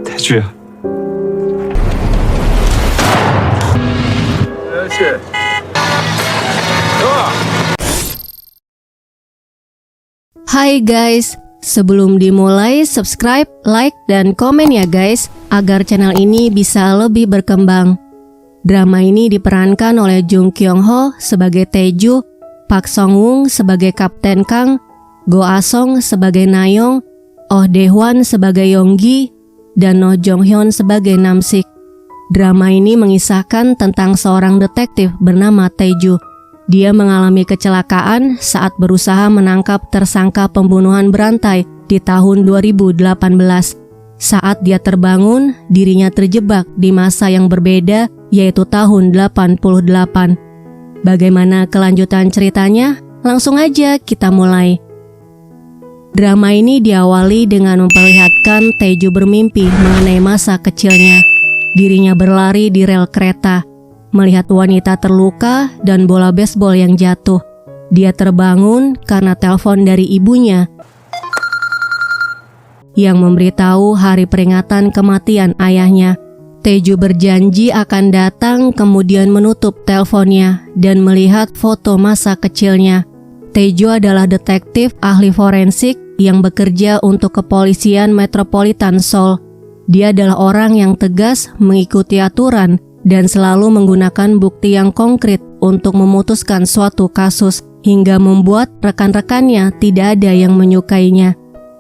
태주야. Hai guys, sebelum dimulai subscribe, like, dan komen ya guys, agar channel ini bisa lebih berkembang. Drama ini diperankan oleh Jung Kyung Ho sebagai Taeju, Park Song Woong sebagai Kapten Kang, Go Ah-song sebagai Nayong, Oh Dae-hwan sebagai Yonggi, dan No Jong Hyun sebagai Namsik. Drama ini mengisahkan tentang seorang detektif bernama Taeju. Dia mengalami kecelakaan saat berusaha menangkap tersangka pembunuhan berantai di tahun 2018. Saat dia terbangun, dirinya terjebak di masa yang berbeda, yaitu tahun 88. Bagaimana kelanjutan ceritanya? Langsung aja kita mulai. Drama ini diawali dengan memperlihatkan Taeju bermimpi mengenai masa kecilnya. Dirinya berlari di rel kereta, melihat wanita terluka dan bola baseball yang jatuh. Dia terbangun karena telepon dari ibunya yang memberitahu hari peringatan kematian ayahnya. Taeju berjanji akan datang kemudian menutup teleponnya dan melihat foto masa kecilnya. Taeju adalah detektif ahli forensik yang bekerja untuk kepolisian Metropolitan Seoul. Dia adalah orang yang tegas mengikuti aturan dan selalu menggunakan bukti yang konkret untuk memutuskan suatu kasus hingga membuat rekan-rekannya tidak ada yang menyukainya.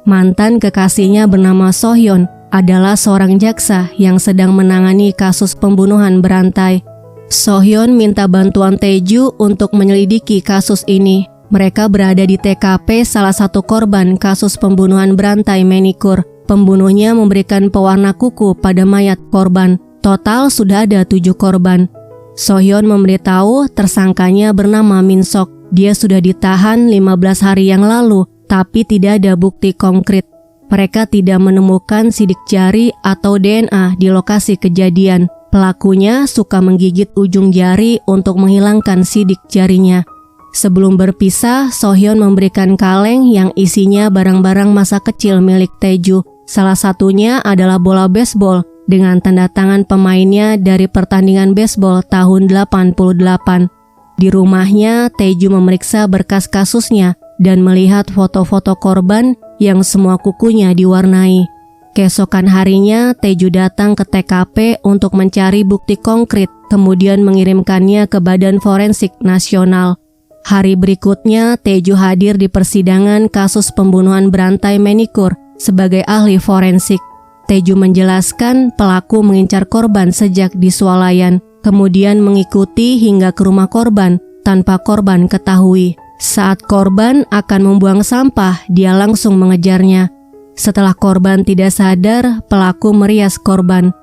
Mantan kekasihnya bernama Sohyun adalah seorang jaksa yang sedang menangani kasus pembunuhan berantai. Sohyun minta bantuan Taeju untuk menyelidiki kasus ini. Mereka berada di TKP salah satu korban kasus pembunuhan berantai Manikur. Pembunuhnya memberikan pewarna kuku pada mayat korban. Total sudah ada 7 korban. Sohyun memberitahu tersangkanya bernama Min Sok. Dia sudah ditahan 15 hari yang lalu, tapi tidak ada bukti konkret. Mereka tidak menemukan sidik jari atau DNA di lokasi kejadian. Pelakunya suka menggigit ujung jari untuk menghilangkan sidik jarinya. Sebelum berpisah, Sohyun memberikan kaleng yang isinya barang-barang masa kecil milik Taeju. Salah satunya adalah bola baseball dengan tanda tangan pemainnya dari pertandingan baseball tahun 88. Di rumahnya, Taeju memeriksa berkas kasusnya dan melihat foto-foto korban yang semua kukunya diwarnai. Keesokan harinya, Taeju datang ke TKP untuk mencari bukti konkret, kemudian mengirimkannya ke Badan Forensik Nasional. Hari berikutnya, Taeju hadir di persidangan kasus pembunuhan berantai Manikur sebagai ahli forensik. Taeju menjelaskan pelaku mengincar korban sejak di swalayan, kemudian mengikuti hingga ke rumah korban tanpa korban ketahui. Saat korban akan membuang sampah, dia langsung mengejarnya. Setelah korban tidak sadar, pelaku merias korban.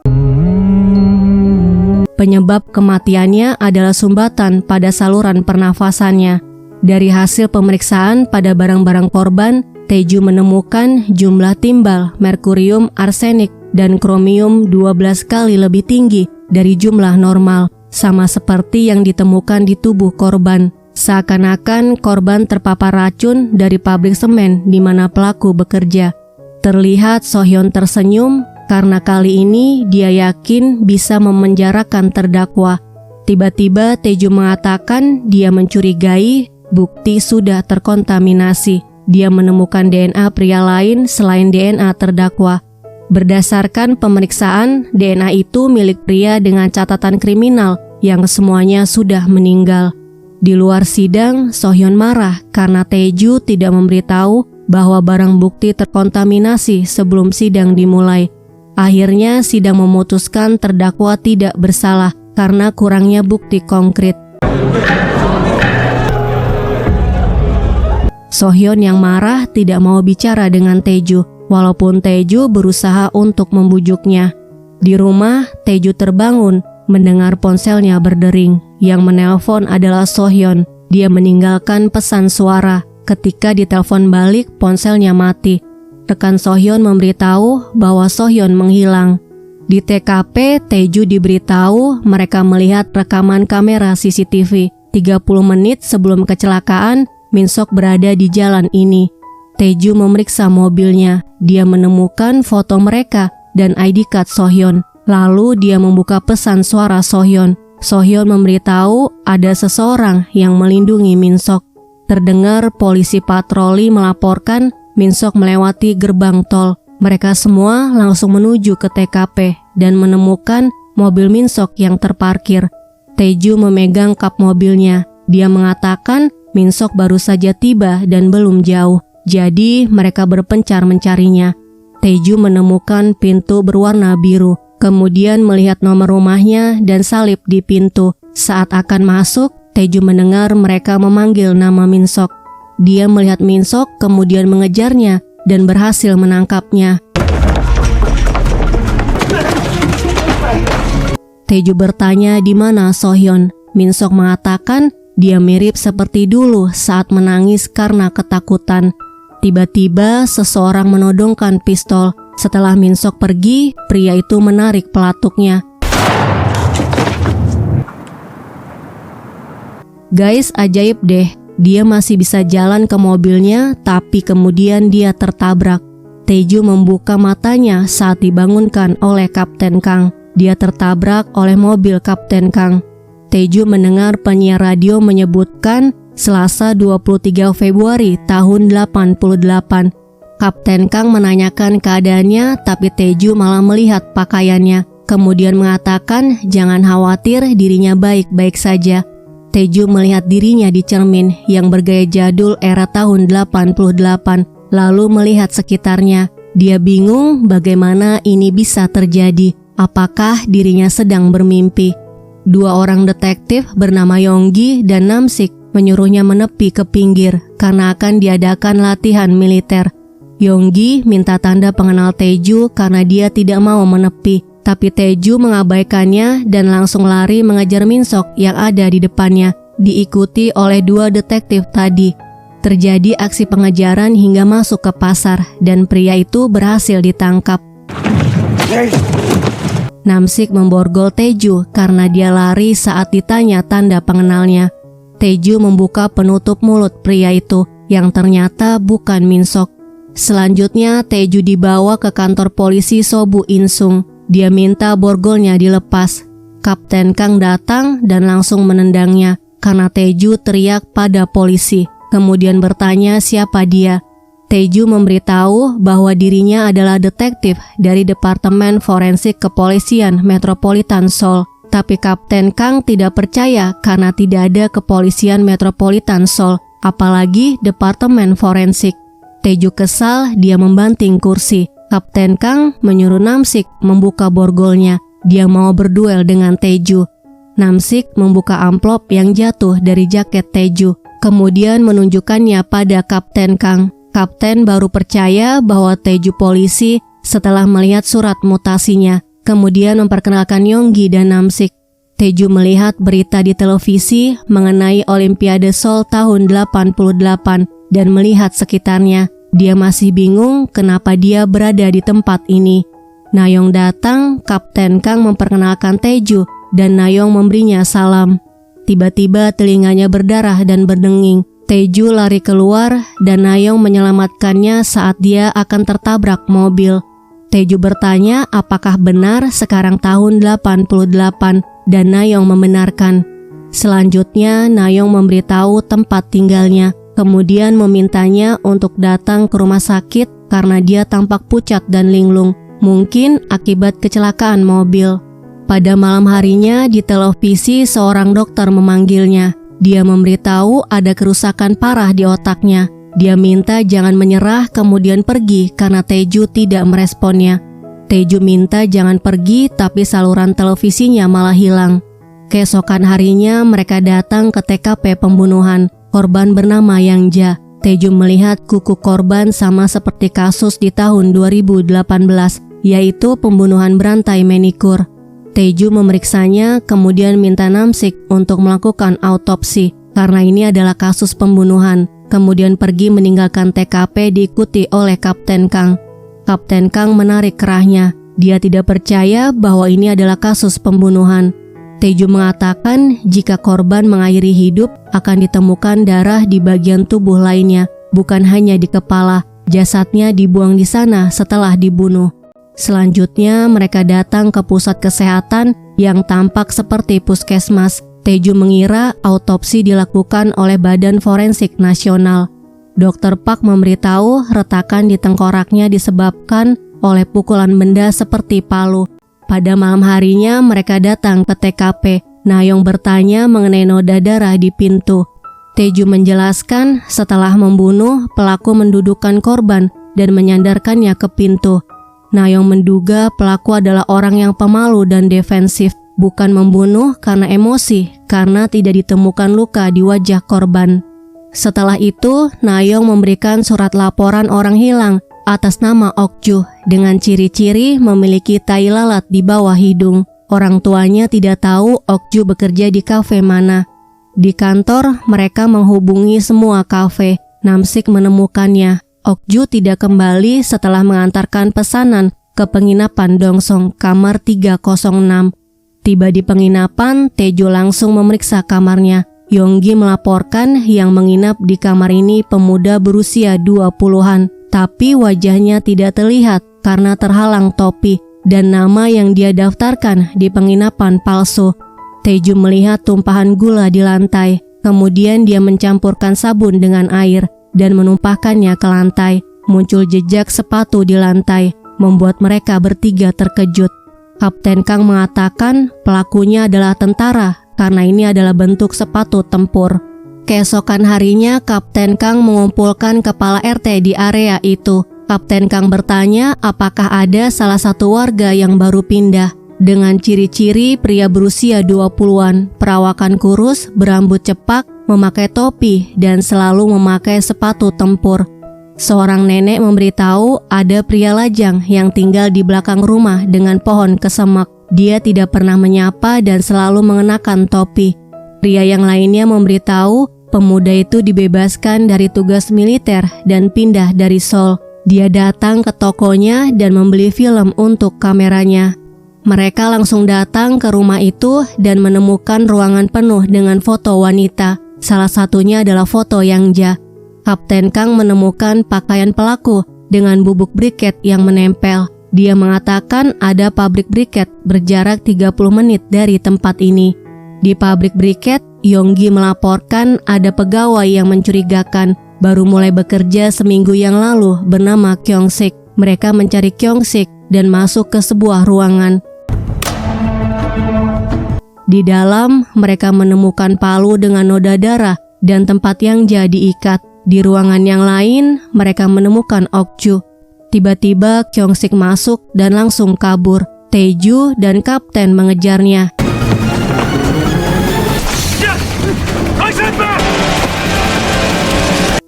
Penyebab kematiannya adalah sumbatan pada saluran pernafasannya. Dari hasil pemeriksaan pada barang-barang korban, Taeju menemukan jumlah timbal, merkurium, arsenik, dan kromium 12 kali lebih tinggi dari jumlah normal, sama seperti yang ditemukan di tubuh korban. Seakan-akan korban terpapar racun dari pabrik semen di mana pelaku bekerja. Terlihat Sohyun tersenyum karena kali ini dia yakin bisa memenjarakan terdakwa. Tiba-tiba Taeju mengatakan dia mencurigai bukti sudah terkontaminasi. Dia menemukan DNA pria lain selain DNA terdakwa. Berdasarkan pemeriksaan, DNA itu milik pria dengan catatan kriminal yang semuanya sudah meninggal. Di luar sidang, Sohyun marah karena Taeju tidak memberitahu bahwa barang bukti terkontaminasi sebelum sidang dimulai. Akhirnya sidang memutuskan terdakwa tidak bersalah karena kurangnya bukti konkret. Sohyun yang marah tidak mau bicara dengan Taeju, walaupun Taeju berusaha untuk membujuknya. Di rumah, Taeju terbangun mendengar ponselnya berdering. Yang menelpon adalah Sohyun. Dia meninggalkan pesan suara. Ketika ditelepon balik, ponselnya mati. Rekan Sohyun memberitahu bahwa Sohyun menghilang. Di TKP, Taeju diberitahu mereka melihat rekaman kamera CCTV. 30 menit sebelum kecelakaan, Min-sok berada di jalan ini. Tae-ju memeriksa mobilnya. Dia menemukan foto mereka dan ID card So-hyun. Lalu dia membuka pesan suara So-hyun. So-hyun memberitahu ada seseorang yang melindungi Min-sok. Terdengar polisi patroli melaporkan Min-sok melewati gerbang tol. Mereka semua langsung menuju ke TKP dan menemukan mobil Min-sok yang terparkir. Tae-ju memegang kap mobilnya. Dia mengatakan Min-sok baru saja tiba dan belum jauh. Jadi mereka berpencar mencarinya. Tae-ju menemukan pintu berwarna biru. Kemudian melihat nomor rumahnya dan salib di pintu. Saat akan masuk, Tae-ju mendengar mereka memanggil nama Min-sok. Dia melihat Min-sok kemudian mengejarnya dan berhasil menangkapnya. Tae-ju bertanya di mana So-hyun. Min-sok mengatakan dia mirip seperti dulu saat menangis karena ketakutan. Tiba-tiba seseorang menodongkan pistol. Setelah Min-sok pergi, pria itu menarik pelatuknya. Guys, ajaib deh. Dia masih bisa jalan ke mobilnya, tapi kemudian dia tertabrak. Tae-ju membuka matanya saat dibangunkan oleh Kapten Kang. Dia tertabrak oleh mobil Kapten Kang. Tae-ju mendengar penyiar radio menyebutkan Selasa 23 Februari tahun 88. Kapten Kang menanyakan keadaannya, tapi Tae-ju malah melihat pakaiannya. Kemudian mengatakan jangan khawatir, dirinya baik-baik saja. Tae-ju melihat dirinya di cermin yang bergaya jadul era tahun 88, lalu melihat sekitarnya. Dia bingung bagaimana ini bisa terjadi. Apakah dirinya sedang bermimpi? Dua orang detektif bernama Yonggi dan Namsik menyuruhnya menepi ke pinggir karena akan diadakan latihan militer. Yonggi minta tanda pengenal Tae-ju karena dia tidak mau menepi, tapi Tae-ju mengabaikannya dan langsung lari mengejar Min-sok yang ada di depannya, diikuti oleh dua detektif tadi. Terjadi aksi pengejaran hingga masuk ke pasar dan pria itu berhasil ditangkap. Namsik memborgol Tae-ju karena dia lari saat ditanya tanda pengenalnya. Tae-ju membuka penutup mulut pria itu yang ternyata bukan Min-sok. Selanjutnya Tae-ju dibawa ke kantor polisi Sobu Insung. Dia minta borgolnya dilepas. Kapten Kang datang dan langsung menendangnya karena Tae-ju teriak pada polisi. Kemudian bertanya siapa dia. Tae-ju memberitahu bahwa dirinya adalah detektif dari Departemen Forensik Kepolisian Metropolitan Seoul. Tapi Kapten Kang tidak percaya karena tidak ada kepolisian Metropolitan Seoul, apalagi Departemen Forensik. Tae-ju kesal, dia membanting kursi. Kapten Kang menyuruh Namsik membuka borgolnya. Dia mau berduel dengan Tae-ju. Namsik membuka amplop yang jatuh dari jaket Tae-ju, kemudian menunjukkannya pada Kapten Kang. Kapten baru percaya bahwa Tae-ju polisi setelah melihat surat mutasinya. Kemudian memperkenalkan Yonggi dan Namsik. Tae-ju melihat berita di televisi mengenai Olimpiade Seoul tahun 88 dan melihat sekitarnya. Dia masih bingung kenapa dia berada di tempat ini. Nayong datang, Kapten Kang memperkenalkan Tae-ju dan Nayong memberinya salam. Tiba-tiba telinganya berdarah dan berdenging. Tae-ju lari keluar dan Nayong menyelamatkannya saat dia akan tertabrak mobil. Tae-ju bertanya apakah benar sekarang tahun 88 dan Nayong membenarkan. Selanjutnya Nayong memberitahu tempat tinggalnya, kemudian memintanya untuk datang ke rumah sakit karena dia tampak pucat dan linglung, mungkin akibat kecelakaan mobil. Pada malam harinya di televisi seorang dokter memanggilnya. Dia memberitahu ada kerusakan parah di otaknya. Dia minta jangan menyerah kemudian pergi karena Tae-ju tidak meresponnya. Tae-ju minta jangan pergi tapi saluran televisinya malah hilang. Keesokan harinya mereka datang ke TKP pembunuhan. Korban bernama Yang Ja. Tae-ju melihat kuku korban sama seperti kasus di tahun 2018, yaitu pembunuhan berantai manikur. Tae-ju memeriksanya kemudian minta Namsik untuk melakukan autopsi karena ini adalah kasus pembunuhan. Kemudian pergi meninggalkan TKP diikuti oleh Kapten Kang. Kapten Kang menarik kerahnya. Dia tidak percaya bahwa ini adalah kasus pembunuhan. Taeju mengatakan jika korban mengakhiri hidup akan ditemukan darah di bagian tubuh lainnya, bukan hanya di kepala. Jasadnya dibuang di sana setelah dibunuh. Selanjutnya mereka datang ke pusat kesehatan yang tampak seperti puskesmas. Taeju mengira autopsi dilakukan oleh Badan Forensik Nasional. Dr. Park memberitahu retakan di tengkoraknya disebabkan oleh pukulan benda seperti palu. Pada malam harinya mereka datang ke TKP. Nayong bertanya mengenai noda darah di pintu. Taeju menjelaskan setelah membunuh, pelaku mendudukkan korban dan menyandarkannya ke pintu. Nayong menduga pelaku adalah orang yang pemalu dan defensif, bukan membunuh karena emosi, karena tidak ditemukan luka di wajah korban. Setelah itu, Nayong memberikan surat laporan orang hilang atas nama Okju dengan ciri-ciri memiliki tai lalat di bawah hidung. Orang tuanya tidak tahu Okju bekerja di kafe mana. Di kantor, mereka menghubungi semua kafe. Namsik menemukannya. Okju tidak kembali setelah mengantarkan pesanan ke penginapan Dongsong, kamar 306. Tiba di penginapan, Taeju langsung memeriksa kamarnya. Yonggi melaporkan yang menginap di kamar ini pemuda berusia 20-an. Tapi wajahnya tidak terlihat karena terhalang topi dan nama yang dia daftarkan di penginapan palsu. Taeju melihat tumpahan gula di lantai, kemudian dia mencampurkan sabun dengan air dan menumpahkannya ke lantai. Muncul jejak sepatu di lantai, membuat mereka bertiga terkejut. Kapten Kang mengatakan pelakunya adalah tentara karena ini adalah bentuk sepatu tempur. Keesokan harinya, Kapten Kang mengumpulkan kepala RT di area itu. Kapten Kang bertanya apakah ada salah satu warga yang baru pindah. Dengan ciri-ciri pria berusia 20-an, perawakan kurus, berambut cepak, memakai topi, dan selalu memakai sepatu tempur. Seorang nenek memberitahu ada pria lajang yang tinggal di belakang rumah dengan pohon kesemak. Dia tidak pernah menyapa dan selalu mengenakan topi. Pria yang lainnya memberitahu pemuda itu dibebaskan dari tugas militer dan pindah dari Seoul. Dia datang ke tokonya dan membeli film untuk kameranya. Mereka langsung datang ke rumah itu dan menemukan ruangan penuh dengan foto wanita. Salah satunya adalah foto Yang Ja. Kapten Kang menemukan pakaian pelaku dengan bubuk briket yang menempel. Dia mengatakan ada pabrik briket berjarak 30 menit dari tempat ini. Di pabrik briket, Yonggi melaporkan ada pegawai yang mencurigakan baru mulai bekerja seminggu yang lalu bernama Kyung-sik. Mereka mencari Kyung-sik dan masuk ke sebuah ruangan. Di dalam, mereka menemukan palu dengan noda darah dan tempat Yang Ja diikat. Di ruangan yang lain, mereka menemukan Okju. Tiba-tiba Kyung-sik masuk dan langsung kabur. Taeju dan Kapten mengejarnya.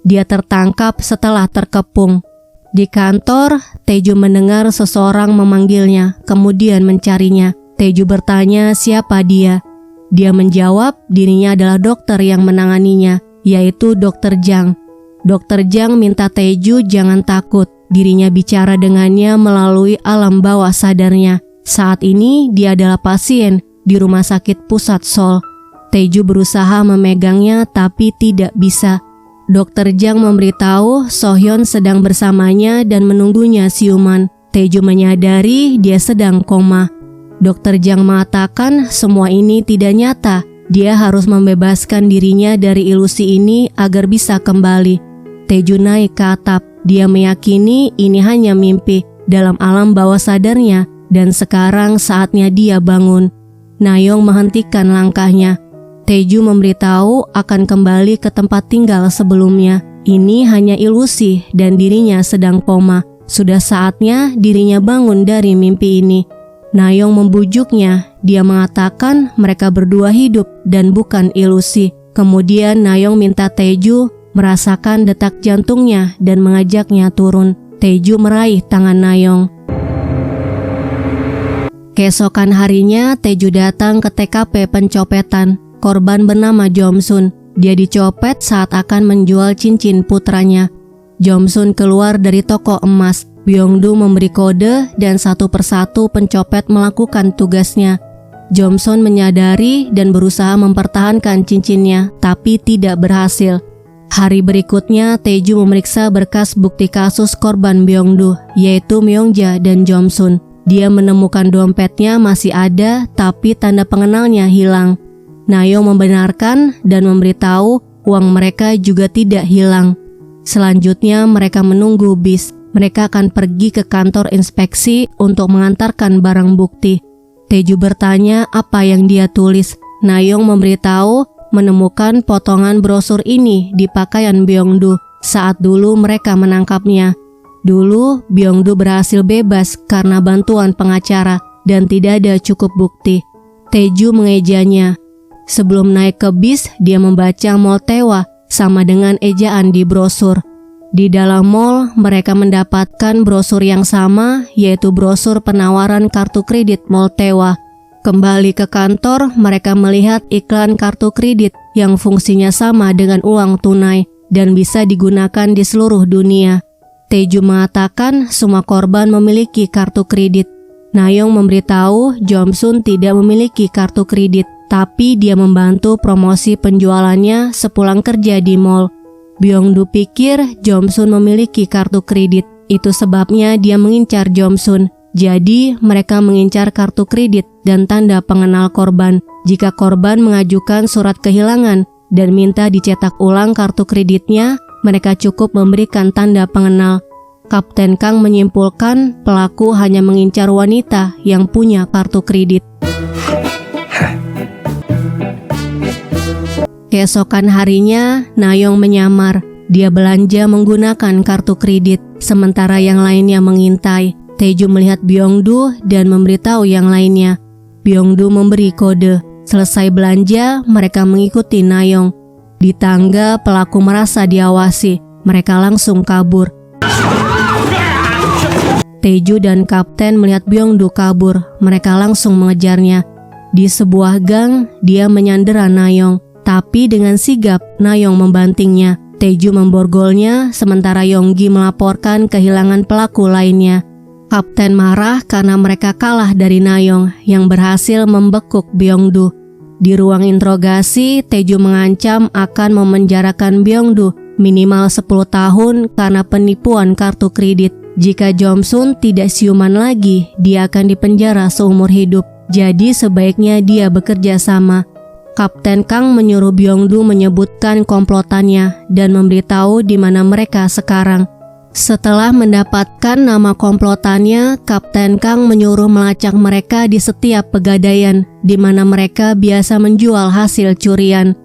Dia tertangkap setelah terkepung. Di kantor, Taeju mendengar seseorang memanggilnya, kemudian mencarinya. Taeju bertanya siapa dia. Dia menjawab dirinya adalah dokter yang menanganinya, yaitu Dr. Jang. Dr. Jang minta Taeju jangan takut. Dirinya bicara dengannya melalui alam bawah sadarnya. Saat ini dia adalah pasien di rumah sakit pusat Seoul. Taeju berusaha memegangnya tapi tidak bisa. Dr. Jang memberitahu Sohyun sedang bersamanya dan menunggunya siuman. Taeju menyadari dia sedang koma. Dr. Jang mengatakan semua ini tidak nyata. Dia harus membebaskan dirinya dari ilusi ini agar bisa kembali. Taeju naik ke atap. Dia meyakini ini hanya mimpi dalam alam bawah sadarnya dan sekarang saatnya dia bangun. Nayong menghentikan langkahnya. Taeju memberitahu akan kembali ke tempat tinggal sebelumnya. Ini hanya ilusi dan dirinya sedang koma. Sudah saatnya dirinya bangun dari mimpi ini. Nayong membujuknya. Dia mengatakan mereka berdua hidup dan bukan ilusi. Kemudian Nayong minta Taeju merasakan detak jantungnya dan mengajaknya turun. Taeju meraih tangan Nayong. Keesokan harinya, Taeju datang ke TKP pencopetan. Korban bernama Jomsun. Dia dicopet saat akan menjual cincin putranya. Jomsun keluar dari toko emas. Byongdu memberi kode dan satu persatu pencopet melakukan tugasnya. Jomsun menyadari dan berusaha mempertahankan cincinnya, tapi tidak berhasil. Hari berikutnya, Taeju memeriksa berkas bukti kasus korban Byungdu, yaitu Myongja dan Jomsun. Dia menemukan dompetnya masih ada, tapi tanda pengenalnya hilang. Nayeong membenarkan dan memberitahu uang mereka juga tidak hilang. Selanjutnya, mereka menunggu bis. Mereka akan pergi ke kantor inspeksi untuk mengantarkan barang bukti. Taeju bertanya apa yang dia tulis. Nayeong memberitahu menemukan potongan brosur ini di pakaian Byungdu saat dulu mereka menangkapnya. Dulu Byungdu berhasil bebas karena bantuan pengacara dan tidak ada cukup bukti. Taeju mengejanya. Sebelum naik ke bis, dia membaca Moltewa sama dengan ejaan di brosur. Di dalam mall, mereka mendapatkan brosur yang sama, yaitu brosur penawaran kartu kredit Moltewa. Kembali ke kantor, mereka melihat iklan kartu kredit yang fungsinya sama dengan uang tunai dan bisa digunakan di seluruh dunia. Taeju mengatakan semua korban memiliki kartu kredit. Nayeong memberitahu Jomsun tidak memiliki kartu kredit, tapi dia membantu promosi penjualannya sepulang kerja di mall. Byungdu pikir Jomsun memiliki kartu kredit, itu sebabnya dia mengincar Jomsun. Jadi mereka mengincar kartu kredit dan tanda pengenal korban. Jika korban mengajukan surat kehilangan dan minta dicetak ulang kartu kreditnya, mereka cukup memberikan tanda pengenal. Kapten Kang menyimpulkan pelaku hanya mengincar wanita yang punya kartu kredit. Keesokan harinya, Nayeong menyamar. Dia belanja menggunakan kartu kredit, sementara yang lainnya mengintai. Taeju melihat Byungdu dan memberitahu yang lainnya. Byungdu memberi kode. Selesai belanja, mereka mengikuti Nayeong. Di tangga, pelaku merasa diawasi. Mereka langsung kabur. Taeju dan kapten melihat Byungdu kabur. Mereka langsung mengejarnya. Di sebuah gang, dia menyandera Nayeong. Tapi dengan sigap, Nayeong membantingnya. Taeju memborgolnya, sementara Yonggi melaporkan kehilangan pelaku lainnya. Kapten marah karena mereka kalah dari Nayeong yang berhasil membekuk Byungdu. Di ruang interogasi, Taeju mengancam akan memenjarakan Byungdu minimal 10 tahun karena penipuan kartu kredit. Jika Jomsun tidak siuman lagi, dia akan dipenjara seumur hidup. Jadi sebaiknya dia bekerja sama. Kapten Kang menyuruh Byungdu menyebutkan komplotannya dan memberitahu di mana mereka sekarang. Setelah mendapatkan nama komplotannya, Kapten Kang menyuruh melacak mereka di setiap pegadaian, di mana mereka biasa menjual hasil curian.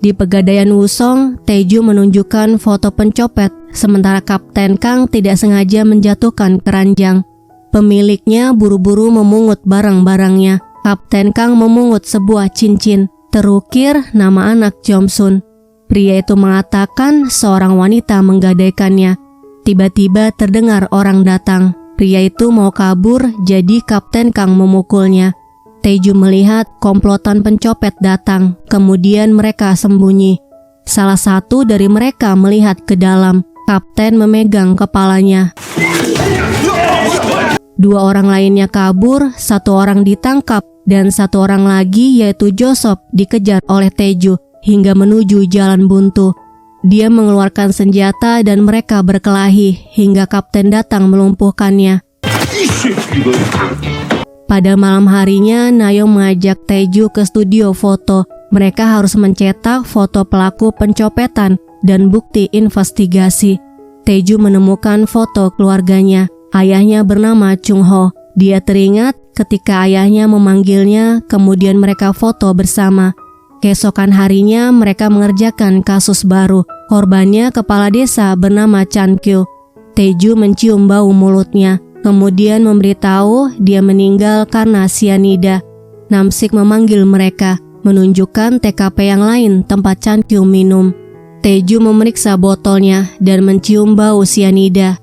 Di pegadaian Wusong, Taeju menunjukkan foto pencopet, sementara Kapten Kang tidak sengaja menjatuhkan keranjang. Pemiliknya buru-buru memungut barang-barangnya. Kapten Kang memungut sebuah cincin. Terukir nama anak Jomsun. Pria itu mengatakan seorang wanita menggadaikannya. Tiba-tiba terdengar orang datang. Pria itu mau kabur, jadi Kapten Kang memukulnya. Taeju melihat komplotan pencopet datang, kemudian mereka sembunyi. Salah satu dari mereka melihat ke dalam. Kapten memegang kepalanya. 2 orang lainnya kabur, 1 orang ditangkap, dan 1 orang lagi yaitu Josop dikejar oleh Taeju hingga menuju jalan buntu. Dia mengeluarkan senjata dan mereka berkelahi hingga kapten datang melumpuhkannya. Pada malam harinya, Nayeong mengajak Taeju ke studio foto. Mereka harus mencetak foto pelaku pencopetan dan bukti investigasi. Taeju menemukan foto keluarganya. Ayahnya bernama Chung Ho. Dia teringat ketika ayahnya memanggilnya, kemudian mereka foto bersama. Keesokan harinya mereka mengerjakan kasus baru. Korbannya kepala desa bernama Chan Kyu. Taeju mencium bau mulutnya, kemudian memberitahu dia meninggal karena sianida. Namsik memanggil mereka, menunjukkan TKP yang lain tempat Chan Kyu minum. Taeju memeriksa botolnya dan mencium bau sianida.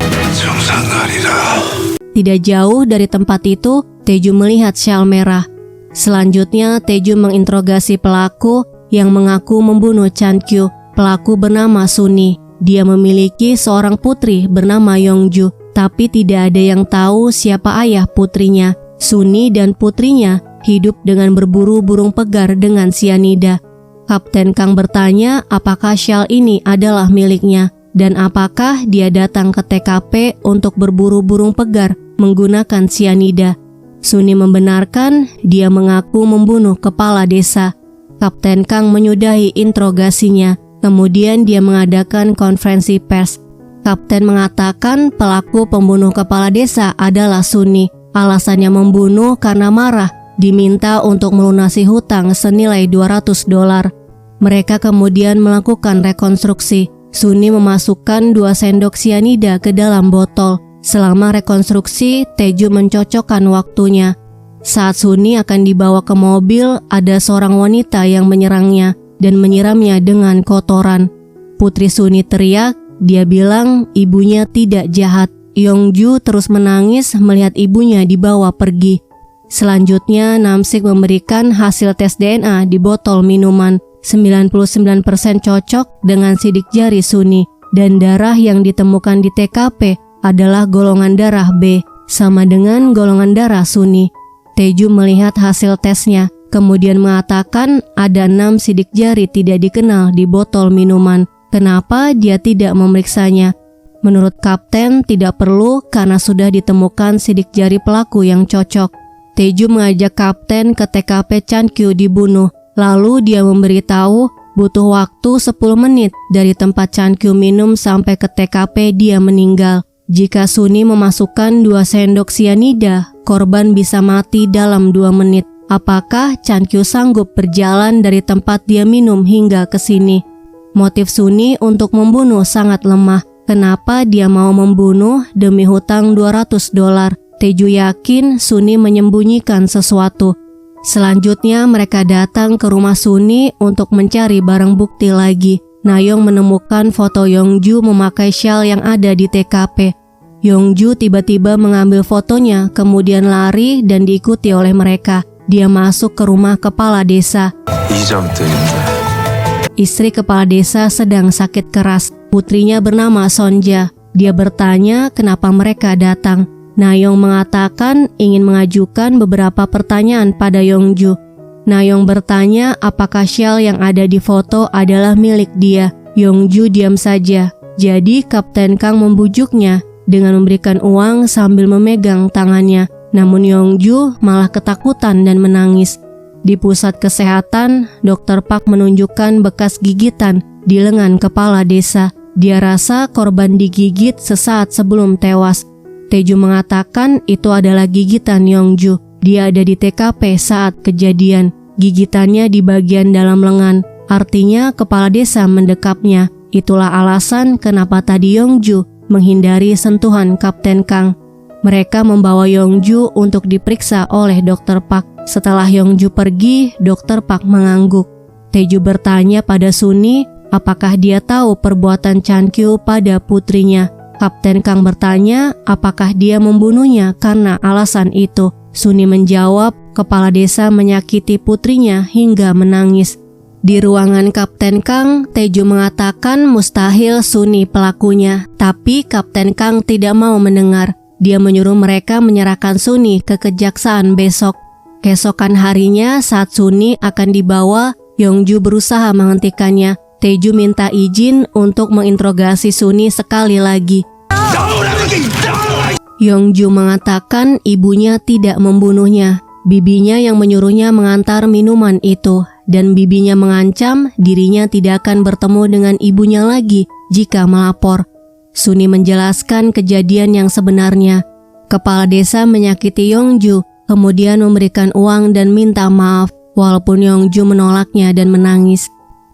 Tidak jauh dari tempat itu, Taeju melihat syal merah. Selanjutnya, Taeju menginterogasi pelaku yang mengaku membunuh Chan Kyu. Pelaku bernama Suni. Dia memiliki seorang putri bernama Yongju, tapi tidak ada yang tahu siapa ayah putrinya. Suni dan putrinya hidup dengan berburu burung pegar dengan sianida. Kapten Kang bertanya apakah syal ini adalah miliknya dan apakah dia datang ke TKP untuk berburu burung pegar menggunakan sianida. Suni membenarkan dia mengaku membunuh kepala desa. Kapten Kang menyudahi interogasinya, kemudian dia mengadakan konferensi pers. Kapten mengatakan pelaku pembunuh kepala desa adalah Suni. Alasannya membunuh karena marah, diminta untuk melunasi hutang senilai $200. Mereka kemudian melakukan rekonstruksi. Suni memasukkan 2 sendok sianida ke dalam botol. Selama rekonstruksi, Teju mencocokkan waktunya. Saat Suni akan dibawa ke mobil, ada seorang wanita yang menyerangnya dan menyiramnya dengan kotoran. Putri Suni teriak, dia bilang ibunya tidak jahat. Yongju terus menangis melihat ibunya dibawa pergi. Selanjutnya, Namsik memberikan hasil tes DNA di botol minuman. 99% cocok dengan sidik jari Suni dan darah yang ditemukan di TKP adalah golongan darah B, sama dengan golongan darah Suni. Teju melihat hasil tesnya, kemudian mengatakan ada 6 sidik jari tidak dikenal di botol minuman. Kenapa dia tidak memeriksanya? Menurut Kapten tidak perlu karena sudah ditemukan sidik jari pelaku yang cocok. Teju mengajak Kapten ke TKP Chankyu dibunuh. Lalu dia memberitahu butuh waktu 10 menit dari tempat Chankyu minum sampai ke TKP dia meninggal. Jika Suni memasukkan 2 sendok sianida, korban bisa mati dalam 2 menit. Apakah Chankyu sanggup berjalan dari tempat dia minum hingga ke sini? Motif Suni untuk membunuh sangat lemah. Kenapa dia mau membunuh demi hutang $200? Teju yakin Suni menyembunyikan sesuatu. Selanjutnya mereka datang ke rumah Suni untuk mencari barang bukti lagi. Nayong menemukan foto Yongju memakai syal yang ada di TKP. Yongju tiba-tiba mengambil fotonya, kemudian lari dan diikuti oleh mereka. Dia masuk ke rumah kepala desa. Istri kepala desa sedang sakit keras. Putrinya bernama Sonja. Dia bertanya kenapa mereka datang. Nayong mengatakan ingin mengajukan beberapa pertanyaan pada Yongju. Nayong bertanya apakah syal yang ada di foto adalah milik dia. Yongju diam saja. Jadi Kapten Kang membujuknya dengan memberikan uang sambil memegang tangannya. Namun Yongju malah ketakutan dan menangis. Di pusat kesehatan, Dr. Park menunjukkan bekas gigitan di lengan kepala desa. Dia rasa korban digigit sesaat sebelum tewas. Teju mengatakan itu adalah gigitan Yongju. Dia ada di TKP saat kejadian. Gigitannya di bagian dalam lengan. Artinya kepala desa mendekapnya. Itulah alasan kenapa tadi Yongju menghindari sentuhan Kapten Kang. Mereka membawa Yongju untuk diperiksa oleh Dr. Park. Setelah Yongju pergi, Dr. Park mengangguk. Teju bertanya pada Suni apakah dia tahu perbuatan Chankyu pada putrinya. Kapten Kang bertanya apakah dia membunuhnya karena alasan itu. Suni menjawab kepala desa menyakiti putrinya hingga menangis. Di ruangan Kapten Kang, Teju mengatakan mustahil Suni pelakunya, tapi Kapten Kang tidak mau mendengar. Dia menyuruh mereka menyerahkan Suni ke kejaksaan besok. Keesokan harinya saat Suni akan dibawa, Yongju berusaha menghentikannya. Teju minta izin untuk menginterogasi Suni sekali lagi. Yongju mengatakan ibunya tidak membunuhnya. Bibinya yang menyuruhnya mengantar minuman itu, dan bibinya mengancam dirinya tidak akan bertemu dengan ibunya lagi jika melapor. Suni menjelaskan kejadian yang sebenarnya. Kepala desa menyakiti Yongju, kemudian memberikan uang dan minta maaf, walaupun Yongju menolaknya dan menangis.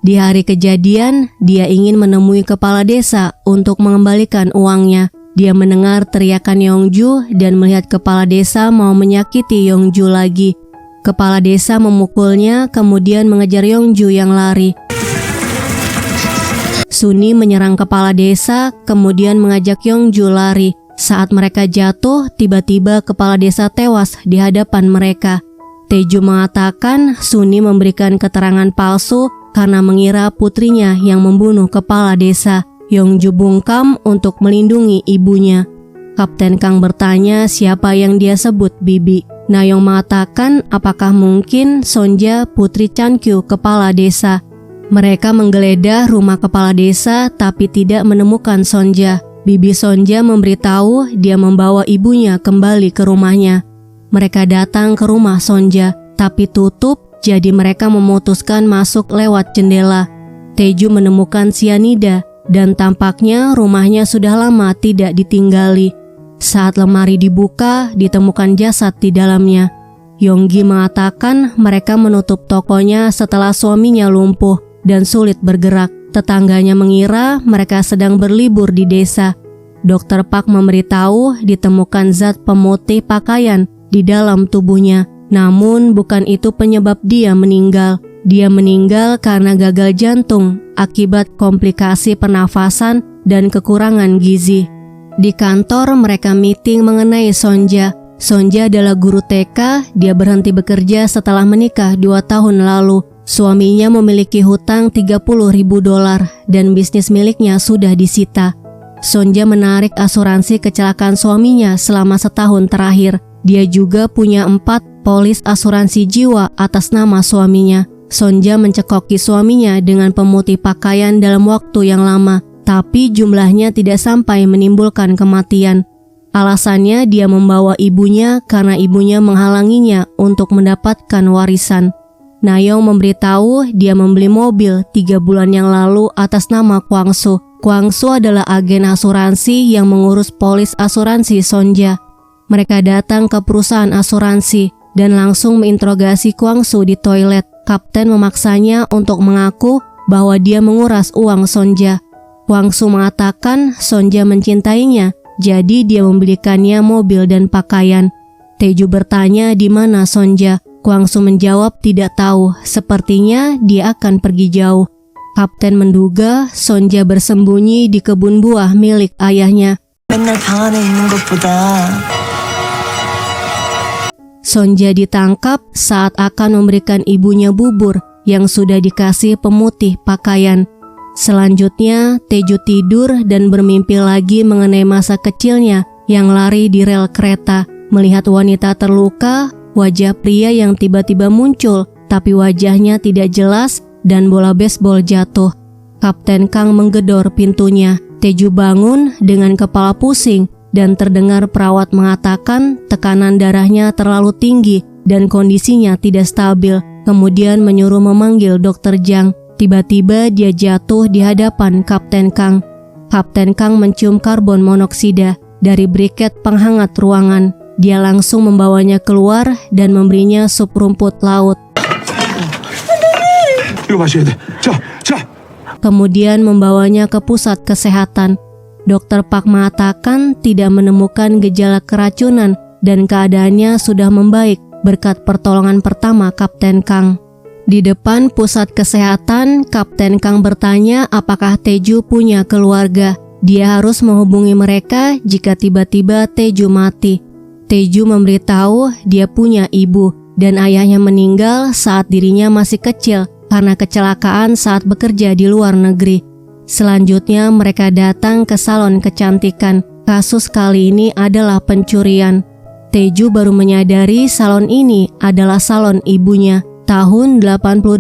Di hari kejadian, dia ingin menemui kepala desa untuk mengembalikan uangnya. Dia mendengar teriakan Yongju dan melihat kepala desa mau menyakiti Yongju lagi. Kepala desa memukulnya, kemudian mengejar Yongju yang lari. Suni menyerang kepala desa, kemudian mengajak Yongju lari. Saat mereka jatuh, tiba-tiba kepala desa tewas di hadapan mereka. Teju mengatakan Suni memberikan keterangan palsu karena mengira putrinya yang membunuh kepala desa. Yongju bungkam untuk melindungi ibunya. Kapten Kang bertanya siapa yang dia sebut bibi. Nayong mengatakan apakah mungkin Sonja putri Chankyu kepala desa. Mereka menggeledah rumah kepala desa tapi tidak menemukan Sonja. Bibi Sonja memberitahu dia membawa ibunya kembali ke rumahnya. Mereka datang ke rumah Sonja tapi tutup, jadi mereka memutuskan masuk lewat jendela. Taeju menemukan sianida dan tampaknya rumahnya sudah lama tidak ditinggali. Saat lemari dibuka, ditemukan jasad di dalamnya. Yonggi mengatakan mereka menutup tokonya setelah suaminya lumpuh dan sulit bergerak. Tetangganya mengira mereka sedang berlibur di desa. Dokter Park memberitahu ditemukan zat pemutih pakaian di dalam tubuhnya. Namun bukan itu penyebab dia meninggal. Dia meninggal karena gagal jantung akibat komplikasi pernafasan dan kekurangan gizi. Di kantor mereka meeting mengenai Sonja. Sonja adalah guru TK, dia berhenti bekerja setelah menikah 2 tahun lalu. Suaminya memiliki hutang $30.000 dan bisnis miliknya sudah disita. Sonja menarik asuransi kecelakaan suaminya selama setahun terakhir. Dia juga punya 4 polis asuransi jiwa atas nama suaminya. Sonja mencekoki suaminya dengan pemutih pakaian dalam waktu yang lama, tapi jumlahnya tidak sampai menimbulkan kematian. Alasannya dia membawa ibunya karena ibunya menghalanginya untuk mendapatkan warisan. Nayong memberitahu dia membeli mobil 3 bulan yang lalu atas nama Kwangsu. Kwangsu adalah agen asuransi yang mengurus polis asuransi Sonja. Mereka datang ke perusahaan asuransi dan langsung menginterogasi Kwangsu di toilet. Kapten memaksanya untuk mengaku bahwa dia menguras uang Sonja. Kwangsu mengatakan Sonja mencintainya, jadi dia membelikannya mobil dan pakaian. Taeju bertanya di mana Sonja. Kwangsu menjawab tidak tahu, sepertinya dia akan pergi jauh. Kapten menduga Sonja bersembunyi di kebun buah milik ayahnya. Sonja ditangkap saat akan memberikan ibunya bubur yang sudah dikasih pemutih pakaian. Selanjutnya, Taeju tidur dan bermimpi lagi mengenai masa kecilnya yang lari di rel kereta. Melihat wanita terluka, wajah pria yang tiba-tiba muncul, tapi wajahnya tidak jelas dan bola baseball jatuh. Kapten Kang menggedor pintunya. Taeju bangun dengan kepala pusing dan terdengar perawat mengatakan tekanan darahnya terlalu tinggi dan kondisinya tidak stabil. Kemudian menyuruh memanggil dokter Jang. Tiba-tiba dia jatuh di hadapan Kapten Kang. Kapten Kang mencium karbon monoksida dari briket penghangat ruangan. Dia langsung membawanya keluar dan memberinya sup rumput laut. Kemudian membawanya ke pusat kesehatan. Dokter Park mengatakan tidak menemukan gejala keracunan dan keadaannya sudah membaik berkat pertolongan pertama Kapten Kang. Di depan pusat kesehatan, Kapten Kang bertanya apakah Taeju punya keluarga. Dia harus menghubungi mereka jika tiba-tiba Taeju mati. Taeju memberitahu dia punya ibu dan ayahnya meninggal saat dirinya masih kecil karena kecelakaan saat bekerja di luar negeri. Selanjutnya mereka datang ke salon kecantikan. Kasus kali ini adalah pencurian. Taeju baru menyadari salon ini adalah salon ibunya. Tahun 88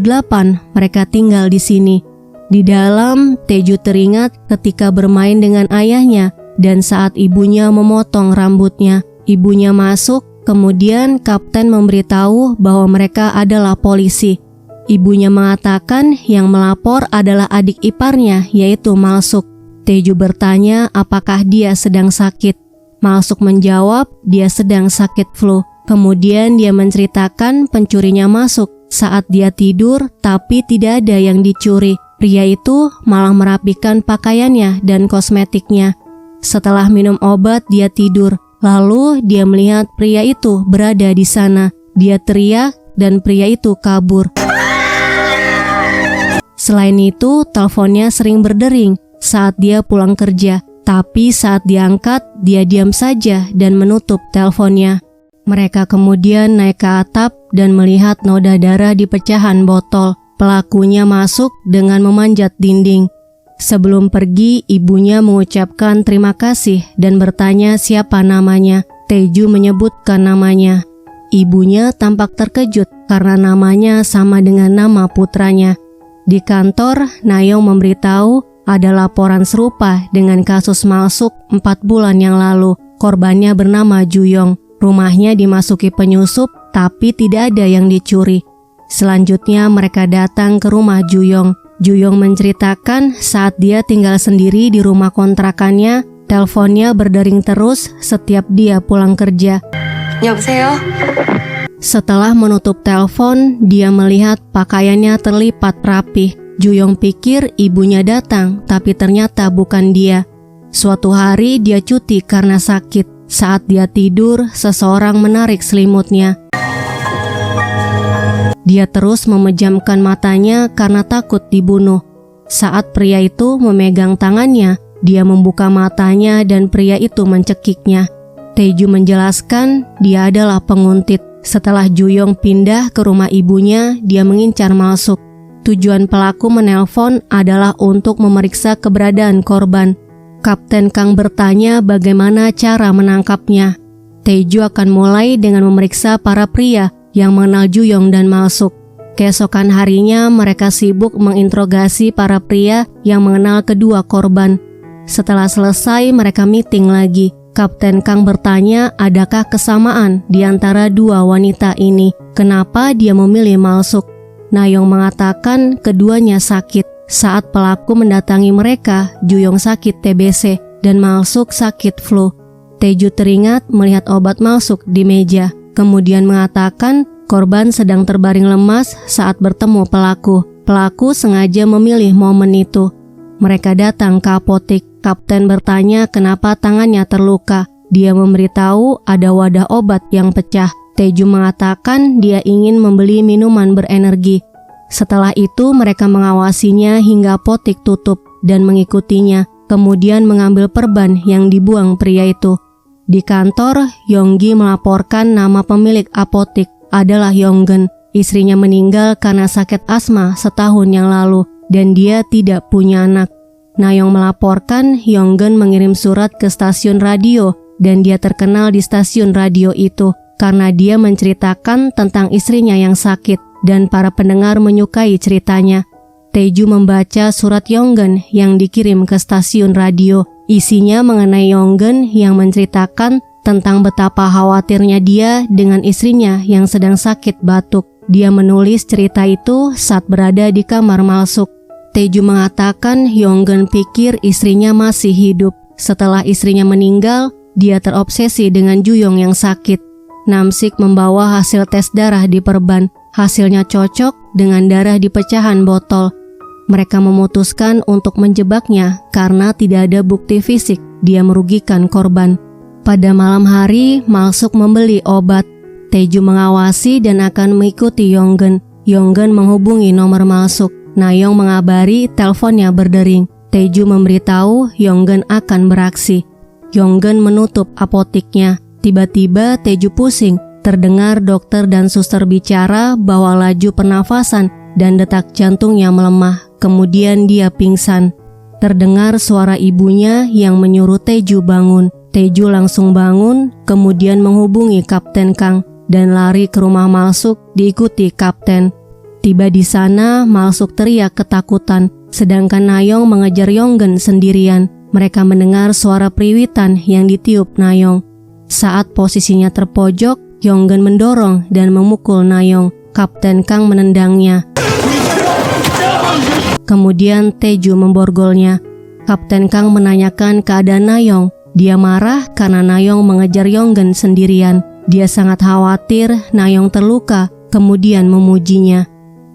mereka tinggal di sini. Di dalam, Taeju teringat ketika bermain dengan ayahnya dan saat ibunya memotong rambutnya. Ibunya masuk, kemudian kapten memberitahu bahwa mereka adalah polisi. Ibunya mengatakan yang melapor adalah adik iparnya, yaitu Malsuk. Taeju bertanya apakah dia sedang sakit. Malsuk menjawab dia sedang sakit flu. Kemudian dia menceritakan pencurinya masuk saat dia tidur, tapi tidak ada yang dicuri. Pria itu malah merapikan pakaiannya dan kosmetiknya. Setelah minum obat, dia tidur. Lalu dia melihat pria itu berada di sana. Dia teriak dan pria itu kabur. Selain itu, teleponnya sering berdering saat dia pulang kerja. Tapi saat diangkat, dia diam saja dan menutup teleponnya. Mereka kemudian naik ke atap dan melihat noda darah di pecahan botol. Pelakunya masuk dengan memanjat dinding. Sebelum pergi, ibunya mengucapkan terima kasih dan bertanya siapa namanya. Taeju menyebutkan namanya. ibunya tampak terkejut karena namanya sama dengan nama putranya. Di kantor, Nayong memberitahu ada laporan serupa dengan kasus Malsuk 4 bulan yang lalu. Korbannya bernama Juyong. Rumahnya dimasuki penyusup, tapi tidak ada yang dicuri. Selanjutnya mereka datang ke rumah Juyong. Juyong menceritakan saat dia tinggal sendiri di rumah kontrakannya, teleponnya berdering terus setiap dia pulang kerja. 여보세요? Setelah menutup telepon, dia melihat pakaiannya terlipat rapih. Juyong pikir ibunya datang, tapi ternyata bukan dia. Suatu hari dia cuti karena sakit. Saat dia tidur, seseorang menarik selimutnya. Dia terus memejamkan matanya karena takut dibunuh. Saat pria itu memegang tangannya, dia membuka matanya dan pria itu mencekiknya. Taeju menjelaskan dia adalah penguntit. Setelah Juyong pindah ke rumah ibunya, dia mengincar Malsuk. Tujuan pelaku menelpon adalah untuk memeriksa keberadaan korban. Kapten Kang bertanya bagaimana cara menangkapnya. Taeju akan mulai dengan memeriksa para pria yang mengenal Juyong dan Malsuk. Keesokan harinya mereka sibuk menginterogasi para pria yang mengenal kedua korban. Setelah selesai mereka meeting lagi. Kapten Kang bertanya adakah kesamaan di antara dua wanita ini. Kenapa dia memilih Malsuk? Nayong mengatakan keduanya sakit. Saat pelaku mendatangi mereka, Juyong sakit TBC dan Malsuk sakit flu. Taeju teringat melihat obat Malsuk di meja. Kemudian mengatakan korban sedang terbaring lemas saat bertemu pelaku. Pelaku sengaja memilih momen itu. Mereka datang ke apotek. Kapten bertanya kenapa tangannya terluka. Dia memberitahu ada wadah obat yang pecah. Taeju mengatakan dia ingin membeli minuman berenergi. Setelah itu mereka mengawasinya hingga apotek tutup dan mengikutinya. Kemudian mengambil perban yang dibuang pria itu. Di kantor, Yonggi melaporkan nama pemilik apotek adalah Yonggen. Istrinya meninggal karena sakit asma setahun yang lalu dan dia tidak punya anak. Nayong melaporkan Yonggen mengirim surat ke stasiun radio dan dia terkenal di stasiun radio itu karena dia menceritakan tentang istrinya yang sakit dan para pendengar menyukai ceritanya. Taeju membaca surat Yonggen yang dikirim ke stasiun radio. Isinya mengenai Yonggen yang menceritakan tentang betapa khawatirnya dia dengan istrinya yang sedang sakit batuk. Dia menulis cerita itu saat berada di kamar Malsuk. Taeju mengatakan Yonggen pikir istrinya masih hidup. Setelah istrinya meninggal, dia terobsesi dengan Juyong yang sakit. Namsik membawa hasil tes darah di perban. Hasilnya cocok dengan darah di pecahan botol. Mereka memutuskan untuk menjebaknya karena tidak ada bukti fisik dia merugikan korban. Pada malam hari, Malsuk membeli obat. Taeju mengawasi dan akan mengikuti Yonggen. Yonggen menghubungi nomor Malsuk. Nayong mengabari teleponnya berdering. Taeju memberitahu Yonggen akan beraksi. Yonggen menutup apotiknya. Tiba-tiba Taeju pusing. Terdengar dokter dan suster bicara bahwa laju pernafasan dan detak jantungnya melemah. Kemudian dia pingsan. Terdengar suara ibunya yang menyuruh Taeju bangun. Taeju langsung bangun, kemudian menghubungi Kapten Kang dan lari ke rumah Malsuk diikuti Kapten. Tiba di sana, Malsuk teriak ketakutan, sedangkan Nayong mengejar Yonggen sendirian. Mereka mendengar suara periwitan yang ditiup Nayong. Saat posisinya terpojok, Yonggen mendorong dan memukul Nayong. Kapten Kang menendangnya. Kemudian Taeju memborgolnya. Kapten Kang menanyakan keadaan Nayong. Dia marah karena Nayong mengejar Yonggen sendirian. Dia sangat khawatir Nayong terluka, kemudian memujinya.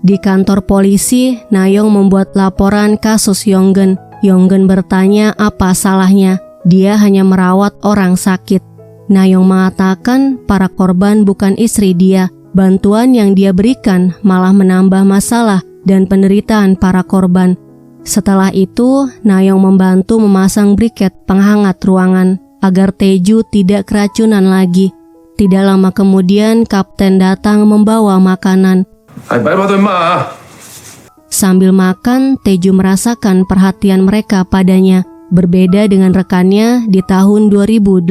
Di kantor polisi, Nayong membuat laporan kasus Yonggen. Yonggen bertanya apa salahnya. Dia hanya merawat orang sakit. Nayong mengatakan para korban bukan istri dia. Bantuan yang dia berikan malah menambah masalah dan penderitaan para korban. Setelah itu, Nayong membantu memasang briket penghangat ruangan agar Taeju tidak keracunan lagi. Tidak lama kemudian, Kapten datang membawa makanan. Sambil makan, Taeju merasakan perhatian mereka padanya. Berbeda dengan rekannya di tahun 2018,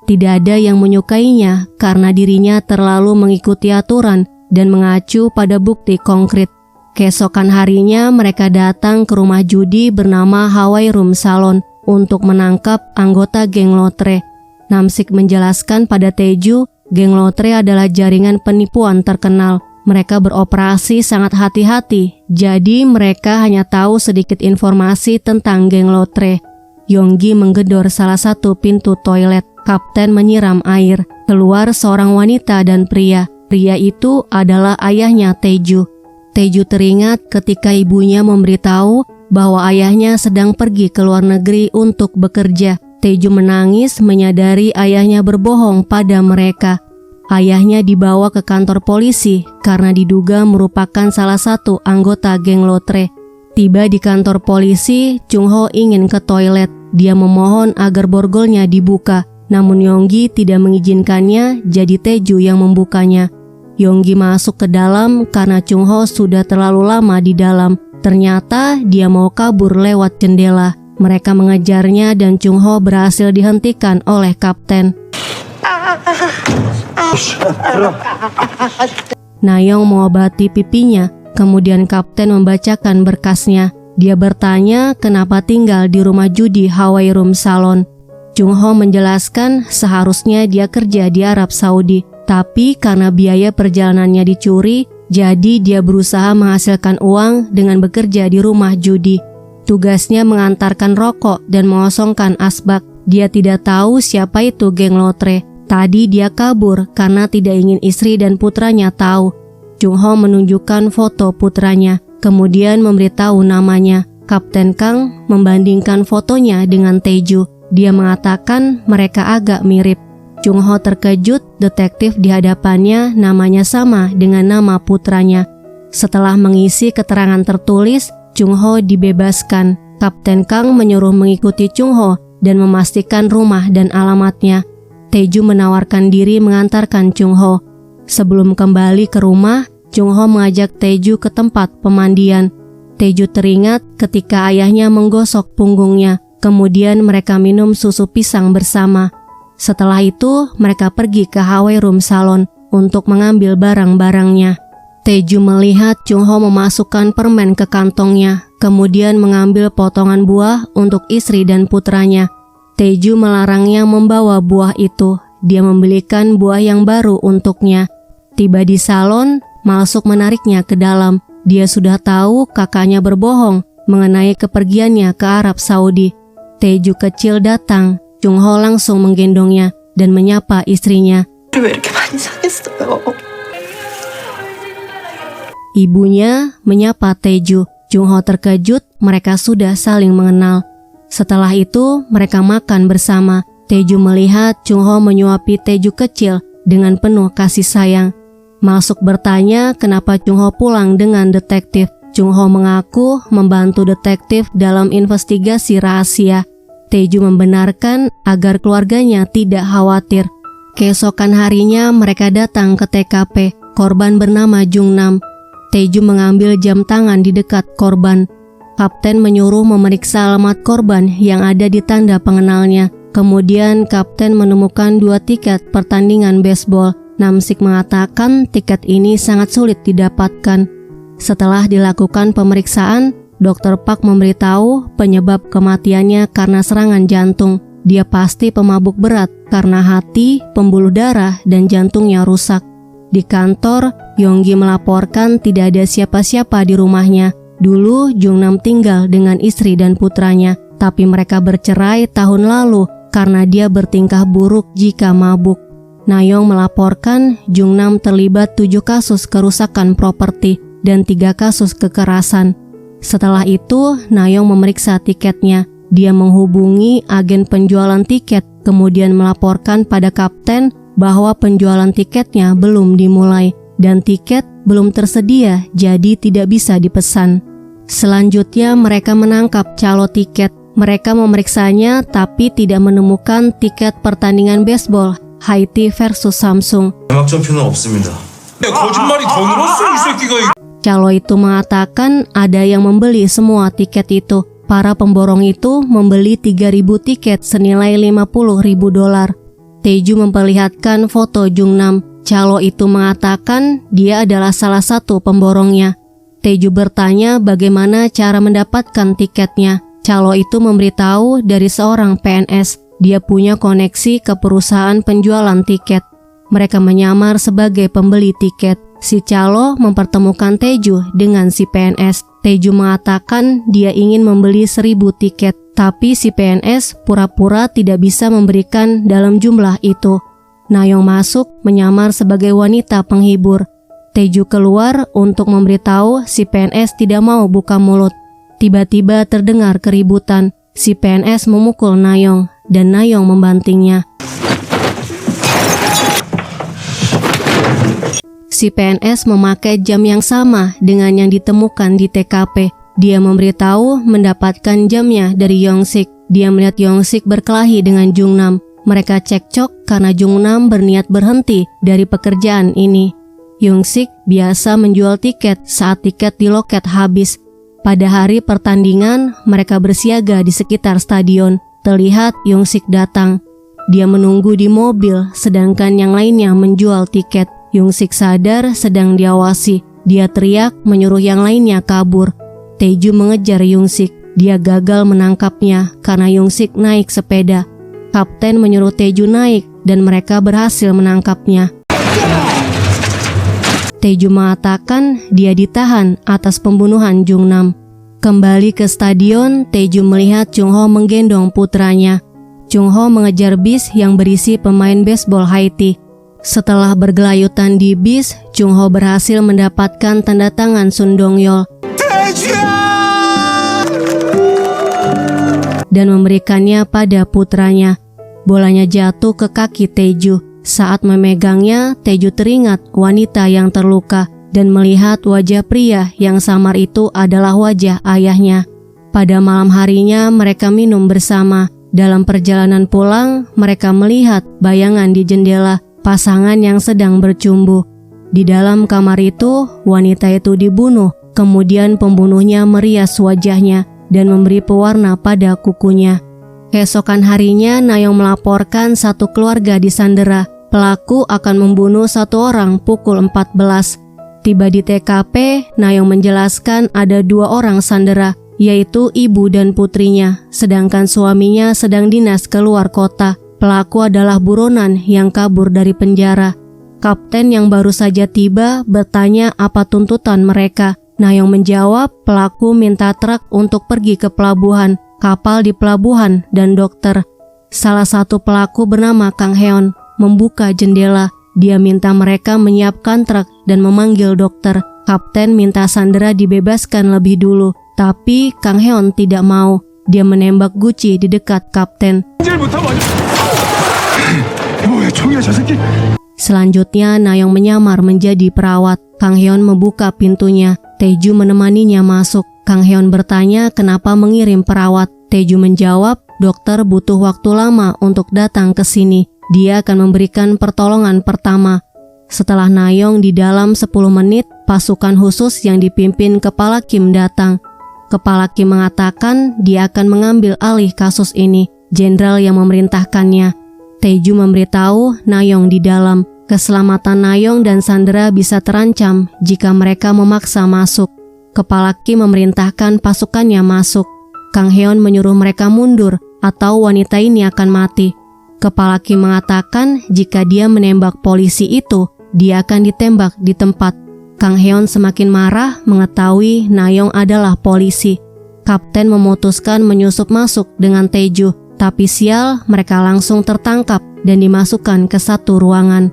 Tidak ada yang menyukainya karena dirinya terlalu mengikuti aturan dan mengacu pada bukti konkret. Keesokan harinya mereka datang ke rumah judi bernama Hawaii Room Salon untuk menangkap anggota geng lotre. Namsik menjelaskan pada Teju, geng lotre adalah jaringan penipuan terkenal. Mereka beroperasi sangat hati-hati, jadi mereka hanya tahu sedikit informasi tentang geng lotre. Yonggi menggedor salah satu pintu toilet. Kapten menyiram air. Keluar seorang wanita dan pria. Pria itu adalah ayahnya Teju. Teju teringat ketika ibunya memberitahu bahwa ayahnya sedang pergi ke luar negeri untuk bekerja. Teju menangis menyadari ayahnya berbohong pada mereka. Ayahnya dibawa ke kantor polisi karena diduga merupakan salah satu anggota geng lotre. Tiba di kantor polisi, Chung Ho ingin ke toilet. Dia memohon agar borgolnya dibuka, namun Yonggi tidak mengizinkannya, jadi Teju yang membukanya. Yonggi masuk ke dalam karena Chung Ho sudah terlalu lama di dalam. Ternyata dia mau kabur lewat jendela. Mereka mengejarnya dan Chung Ho berhasil dihentikan oleh kapten. Nayong mengobati pipinya, kemudian kapten membacakan berkasnya. Dia bertanya kenapa tinggal di rumah judi Hawaii Room Salon. Chung Ho menjelaskan seharusnya dia kerja di Arab Saudi, tapi karena biaya perjalanannya dicuri, jadi dia berusaha menghasilkan uang dengan bekerja di rumah judi. Tugasnya mengantarkan rokok dan mengosongkan asbak. Dia tidak tahu siapa itu geng lotre. Tadi dia kabur karena tidak ingin istri dan putranya tahu. Chung Ho menunjukkan foto putranya, kemudian memberitahu namanya. Kapten Kang membandingkan fotonya dengan Teju. Dia mengatakan mereka agak mirip. Chung Ho terkejut, detektif di hadapannya namanya sama dengan nama putranya. Setelah mengisi keterangan tertulis, Chung Ho dibebaskan. Kapten Kang menyuruh mengikuti Chung Ho dan memastikan rumah dan alamatnya. Teju menawarkan diri mengantarkan Chung Ho. Sebelum kembali ke rumah, Chung Ho mengajak Teju ke tempat pemandian. Teju teringat ketika ayahnya menggosok punggungnya. Kemudian mereka minum susu pisang bersama. Setelah itu, mereka pergi ke Hawaii Room Salon untuk mengambil barang-barangnya. Teju melihat Chung Ho memasukkan permen ke kantongnya, kemudian mengambil potongan buah untuk istri dan putranya. Teju melarangnya membawa buah itu. Dia membelikan buah yang baru untuknya. Tiba di salon, Malsuk menariknya ke dalam. Dia sudah tahu kakaknya berbohong mengenai kepergiannya ke Arab Saudi. Teju kecil datang. Chung Ho langsung menggendongnya dan menyapa istrinya. Ibunya menyapa Teju. Chung Ho terkejut, mereka sudah saling mengenal. Setelah itu, mereka makan bersama. Teju melihat Chung Ho menyuapi Teju kecil dengan penuh kasih sayang. Malsuk bertanya kenapa Chung Ho pulang dengan detektif. Chung Ho mengaku membantu detektif dalam investigasi rahasia. Teju membenarkan agar keluarganya tidak khawatir. Keesokan harinya mereka datang ke TKP. Korban bernama Jung Nam. Teju mengambil jam tangan di dekat korban. Kapten menyuruh memeriksa alamat korban yang ada di tanda pengenalnya. Kemudian kapten menemukan 2 tiket pertandingan baseball. Namsik mengatakan tiket ini sangat sulit didapatkan. Setelah dilakukan pemeriksaan, Dr. Park memberitahu penyebab kematiannya karena serangan jantung. Dia pasti pemabuk berat karena hati, pembuluh darah, dan jantungnya rusak. Di kantor, Yonggi melaporkan tidak ada siapa-siapa di rumahnya. Dulu Jung Nam tinggal dengan istri dan putranya, tapi mereka bercerai tahun lalu karena dia bertingkah buruk jika mabuk. Nayong melaporkan Jung Nam terlibat 7 kasus kerusakan properti dan 3 kasus kekerasan. Setelah itu, Nayong memeriksa tiketnya. Dia menghubungi agen penjualan tiket, kemudian melaporkan pada kapten bahwa penjualan tiketnya belum dimulai dan tiket belum tersedia, jadi tidak bisa dipesan. Selanjutnya mereka menangkap calo tiket. Mereka memeriksanya tapi tidak menemukan tiket pertandingan baseball Haiti versus Samsung. Calo itu mengatakan ada yang membeli semua tiket itu. Para pemborong itu membeli 3.000 tiket senilai $50.000. Taeju memperlihatkan foto Jungnam. Calo itu mengatakan dia adalah salah satu pemborongnya. Taeju bertanya bagaimana cara mendapatkan tiketnya. Calo itu memberitahu dari seorang PNS. Dia punya koneksi ke perusahaan penjualan tiket. Mereka menyamar sebagai pembeli tiket. Si calo mempertemukan Taeju dengan si PNS. Taeju mengatakan dia ingin membeli 1000 tiket, tapi si PNS pura-pura tidak bisa memberikan dalam jumlah itu. Nayong masuk menyamar sebagai wanita penghibur. Taeju keluar untuk memberitahu si PNS tidak mau buka mulut. Tiba-tiba terdengar keributan. Si PNS memukul Nayong dan Nayong membantingnya. Si PNS memakai jam yang sama dengan yang ditemukan di TKP. Dia memberitahu mendapatkan jamnya dari Yongsik. Dia melihat Yongsik berkelahi dengan Jungnam. Mereka cekcok karena Jungnam berniat berhenti dari pekerjaan ini. Yongsik biasa menjual tiket saat tiket di loket habis. Pada hari pertandingan, mereka bersiaga di sekitar stadion. Terlihat Yongsik datang. Dia menunggu di mobil, sedangkan yang lainnya menjual tiket. Yongsik sadar sedang diawasi. Dia teriak menyuruh yang lainnya kabur. Taeju mengejar Yongsik. Dia gagal menangkapnya karena Yongsik naik sepeda. Kapten menyuruh Taeju naik dan mereka berhasil menangkapnya. Taeju mengatakan dia ditahan atas pembunuhan Jungnam. Kembali ke stadion, Taeju melihat Jungho menggendong putranya. Jungho mengejar bis yang berisi pemain baseball Haiti. Setelah bergelayutan di bis, Jungho berhasil mendapatkan tanda tangan Sun Dong-yeol dan memberikannya pada putranya. Bolanya jatuh ke kaki Taeju. Saat memegangnya, Taeju teringat wanita yang terluka dan melihat wajah pria yang samar itu adalah wajah ayahnya. Pada malam harinya mereka minum bersama. Dalam perjalanan pulang, mereka melihat bayangan di jendela pasangan yang sedang bercumbu. Di dalam kamar itu, wanita itu dibunuh. Kemudian pembunuhnya merias wajahnya dan memberi pewarna pada kukunya. Keesokan harinya, Nayong melaporkan satu keluarga disandera. Pelaku akan membunuh satu orang pukul 14. Tiba di TKP, Nayong menjelaskan ada 2 orang sandera, yaitu ibu dan putrinya, sedangkan suaminya sedang dinas keluar kota. Pelaku adalah buronan yang kabur dari penjara. Kapten yang baru saja tiba bertanya apa tuntutan mereka. Nayong menjawab pelaku minta truk untuk pergi ke pelabuhan, kapal di pelabuhan, dan dokter. Salah satu pelaku bernama Kang Heon membuka jendela. Dia minta mereka menyiapkan truk dan memanggil dokter. Kapten minta sandera dibebaskan lebih dulu, tapi Kang Heon tidak mau. Dia menembak Gucci di dekat kapten. Selanjutnya, Nayong menyamar menjadi perawat. Kang Heon membuka pintunya. Taeju menemaninya masuk. Kang Heon bertanya kenapa mengirim perawat. Taeju menjawab, dokter butuh waktu lama untuk datang ke sini. Dia akan memberikan pertolongan pertama. Setelah Nayong di dalam 10 menit, pasukan khusus yang dipimpin Kepala Kim datang. Kepala Kim mengatakan dia akan mengambil alih kasus ini. Jenderal yang memerintahkannya. Taeju memberitahu Nayong di dalam. Keselamatan Nayong dan sandera bisa terancam jika mereka memaksa masuk. Kepala Kim memerintahkan pasukannya masuk. Kang Heon menyuruh mereka mundur atau wanita ini akan mati. Kepala Kim mengatakan jika dia menembak polisi itu, dia akan ditembak di tempat. Kang Heon semakin marah mengetahui Nayong adalah polisi. Kapten memutuskan menyusup masuk dengan Taeju, tapi sial mereka langsung tertangkap dan dimasukkan ke satu ruangan.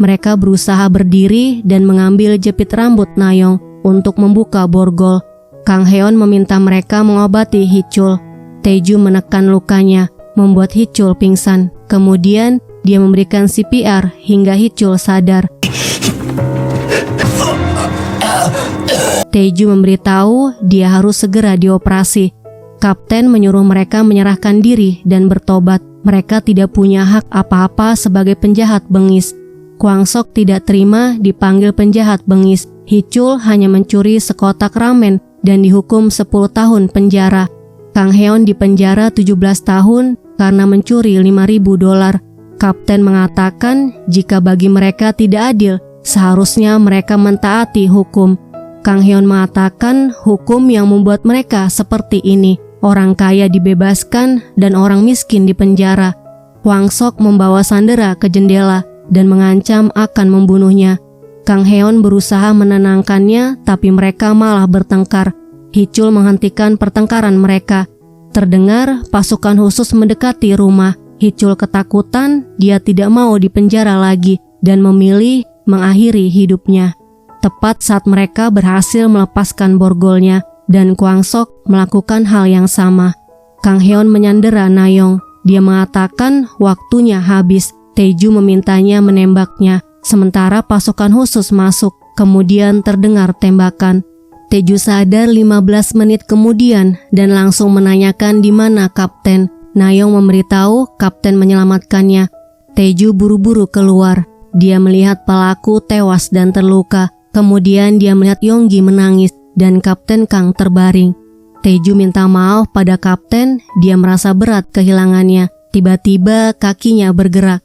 Mereka berusaha berdiri dan mengambil jepit rambut Nayong untuk membuka borgol. Kang Heon meminta mereka mengobati Hee-chul. Taeju menekan lukanya, membuat Hee-chul pingsan. Kemudian dia memberikan CPR hingga Hee-chul sadar. Taeju memberitahu dia harus segera dioperasi. Kapten menyuruh mereka menyerahkan diri dan bertobat. Mereka tidak punya hak apa-apa sebagai penjahat bengis. Kwang Sok tidak terima dipanggil penjahat bengis. Hee-chul hanya mencuri sekotak ramen dan dihukum 10 tahun penjara. Kang Heon dipenjara 17 tahun karena mencuri $5.000. Kapten mengatakan jika bagi mereka tidak adil, seharusnya mereka mentaati hukum. Kang Heon mengatakan hukum yang membuat mereka seperti ini. Orang kaya dibebaskan dan orang miskin dipenjara. Hwang Sok membawa Sandera ke jendela dan mengancam akan membunuhnya. Kang Heon berusaha menenangkannya, tapi mereka malah bertengkar. Hee-chul menghentikan pertengkaran mereka. Terdengar pasukan khusus mendekati rumah. Hee-chul ketakutan, dia tidak mau dipenjara lagi dan memilih mengakhiri hidupnya. Tepat saat mereka berhasil melepaskan borgolnya dan Hwang Sok melakukan hal yang sama. Kang Heon menyandera Na-yong. Dia mengatakan waktunya habis. Tae-ju memintanya menembaknya, sementara pasukan khusus masuk. Kemudian terdengar tembakan. Tae-ju sadar 15 menit kemudian dan langsung menanyakan di mana kapten. Na-yong memberitahu kapten menyelamatkannya. Tae-ju buru-buru keluar. Dia melihat pelaku tewas dan terluka. Kemudian dia melihat Yonggi menangis dan Kapten Kang terbaring. Tae-ju minta maaf pada kapten, dia merasa berat kehilangannya. Tiba-tiba kakinya bergerak.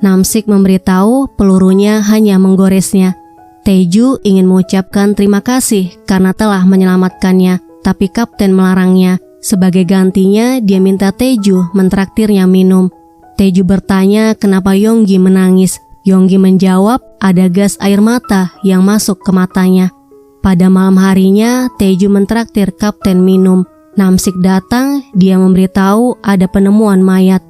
Namsik memberitahu pelurunya hanya menggoresnya. Tae-ju ingin mengucapkan terima kasih karena telah menyelamatkannya, tapi kapten melarangnya. Sebagai gantinya, dia minta Tae-ju mentraktirnya minum. Tae-ju bertanya kenapa Yonggi menangis. Yonggi menjawab ada gas air mata yang masuk ke matanya. Pada malam harinya, Tae-ju mentraktir kapten minum. Namsik datang, dia memberitahu ada penemuan mayat.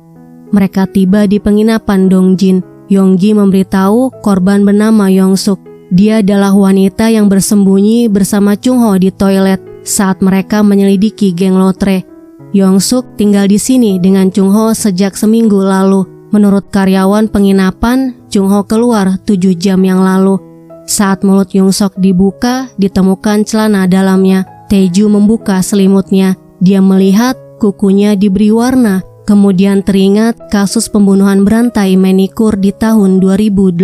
Mereka tiba di penginapan Dongjin. Yonggi memberitahu korban bernama Yongsuk. Dia adalah wanita yang bersembunyi bersama Chung-ho di toilet saat mereka menyelidiki geng lotre. Yongsuk tinggal di sini dengan Chung-ho sejak seminggu lalu. Menurut karyawan penginapan, Chung-ho keluar 7 jam yang lalu. Saat mulut Yongsuk dibuka, ditemukan celana dalamnya. Tae-ju membuka selimutnya. Dia melihat kukunya diberi warna. Kemudian teringat kasus pembunuhan berantai manikur di tahun 2018.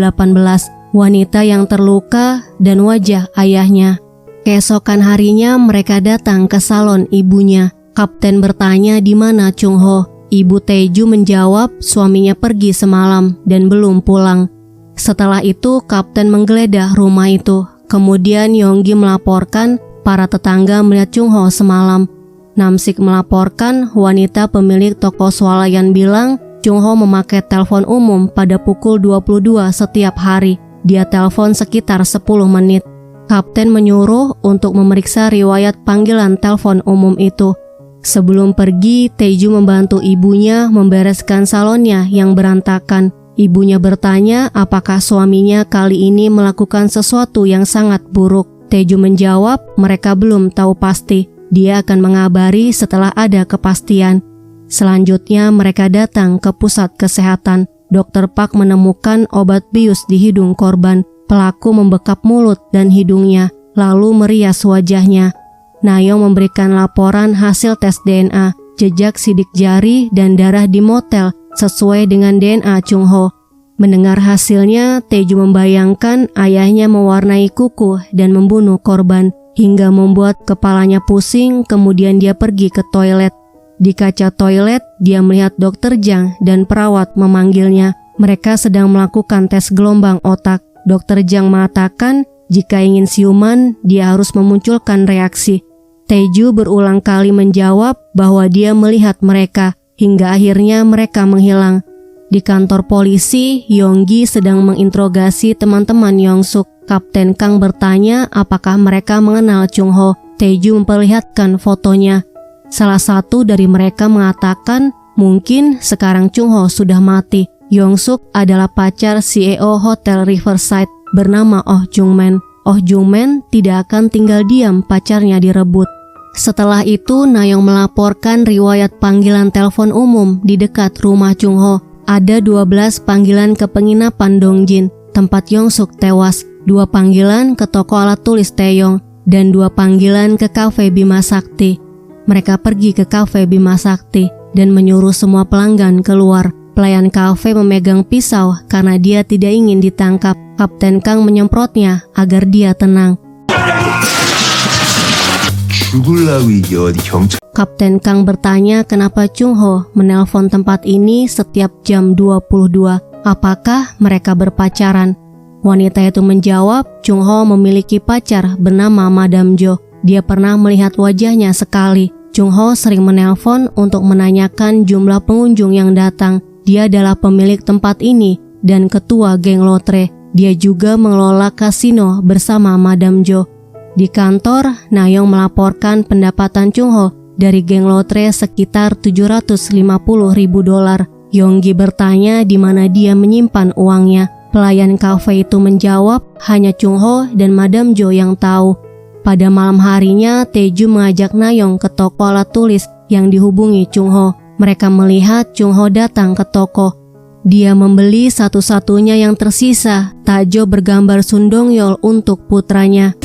Wanita yang terluka dan wajah ayahnya. Keesokan harinya mereka datang ke salon ibunya. Kapten bertanya di mana Chung-ho. Ibu Tae-ju menjawab suaminya pergi semalam dan belum pulang. Setelah itu kapten menggeledah rumah itu. Kemudian Yonggi melaporkan para tetangga melihat Chung-ho semalam. Namsik melaporkan wanita pemilik toko swalayan bilang Chung-ho memakai telepon umum pada pukul 22 setiap hari. Dia telepon sekitar 10 menit. Kapten menyuruh untuk memeriksa riwayat panggilan telepon umum itu. Sebelum pergi, Tae-ju membantu ibunya membereskan salonnya yang berantakan. Ibunya bertanya apakah suaminya kali ini melakukan sesuatu yang sangat buruk. Tae-ju menjawab mereka belum tahu pasti. Dia akan mengabari setelah ada kepastian. Selanjutnya mereka datang ke pusat kesehatan. Dr. Park menemukan obat bius di hidung korban. Pelaku membekap mulut dan hidungnya, lalu merias wajahnya. Na-yong memberikan laporan hasil tes DNA, jejak sidik jari dan darah di motel sesuai dengan DNA Chung-ho. Mendengar hasilnya, Tae-ju membayangkan ayahnya mewarnai kuku dan membunuh korban hingga membuat kepalanya pusing. Kemudian dia pergi ke toilet. Di kaca toilet, dia melihat Dr. Jang dan perawat memanggilnya. Mereka sedang melakukan tes gelombang otak. Dr. Jang mengatakan jika ingin siuman, dia harus memunculkan reaksi. Tae-ju berulang kali menjawab bahwa dia melihat mereka, hingga akhirnya mereka menghilang. Di kantor polisi, Yonggi sedang menginterogasi teman-teman Yongsuk. Kapten Kang bertanya apakah mereka mengenal Chung-ho. Tae-ju memperlihatkan fotonya. Salah satu dari mereka mengatakan mungkin sekarang Chung-ho sudah mati. Yongsuk adalah pacar CEO Hotel Riverside bernama Oh Jung-man. Oh Jung-man tidak akan tinggal diam pacarnya direbut. Setelah itu, Na-yong melaporkan riwayat panggilan telepon umum di dekat rumah Chung-ho. Ada 12 panggilan ke penginapan Dongjin, tempat Yongsuk tewas, 2 panggilan ke toko alat tulis Taeyong, dan 2 panggilan ke kafe Bima Sakti. Mereka pergi ke kafe Bima Sakti dan menyuruh semua pelanggan keluar. Pelayan kafe memegang pisau karena dia tidak ingin ditangkap. Kapten Kang menyemprotnya agar dia tenang. 죽을라고 이게 어디 경찰 Kapten Kang bertanya kenapa Chung Ho menelpon tempat ini setiap jam 22. Apakah mereka berpacaran? Wanita itu menjawab, Chung Ho memiliki pacar bernama Madam Jo. Dia pernah melihat wajahnya sekali. Chung Ho sering menelpon untuk menanyakan jumlah pengunjung yang datang. Dia adalah pemilik tempat ini dan ketua geng lotre. Dia juga mengelola kasino bersama Madam Jo. Di kantor, Na Yong melaporkan pendapatan Chung Ho dari geng lotre sekitar $750.000. Yonggi bertanya di mana dia menyimpan uangnya. Pelayan kafe itu menjawab, hanya Chung Ho dan Madam Jo yang tahu. Pada malam harinya, Tae-ju mengajak Na Yong ke toko alat tulis yang dihubungi Chung Ho. Mereka melihat Chung Ho datang ke toko. Dia membeli satu-satunya yang tersisa, tajo bergambar Sun Dong-yeol untuk putranya.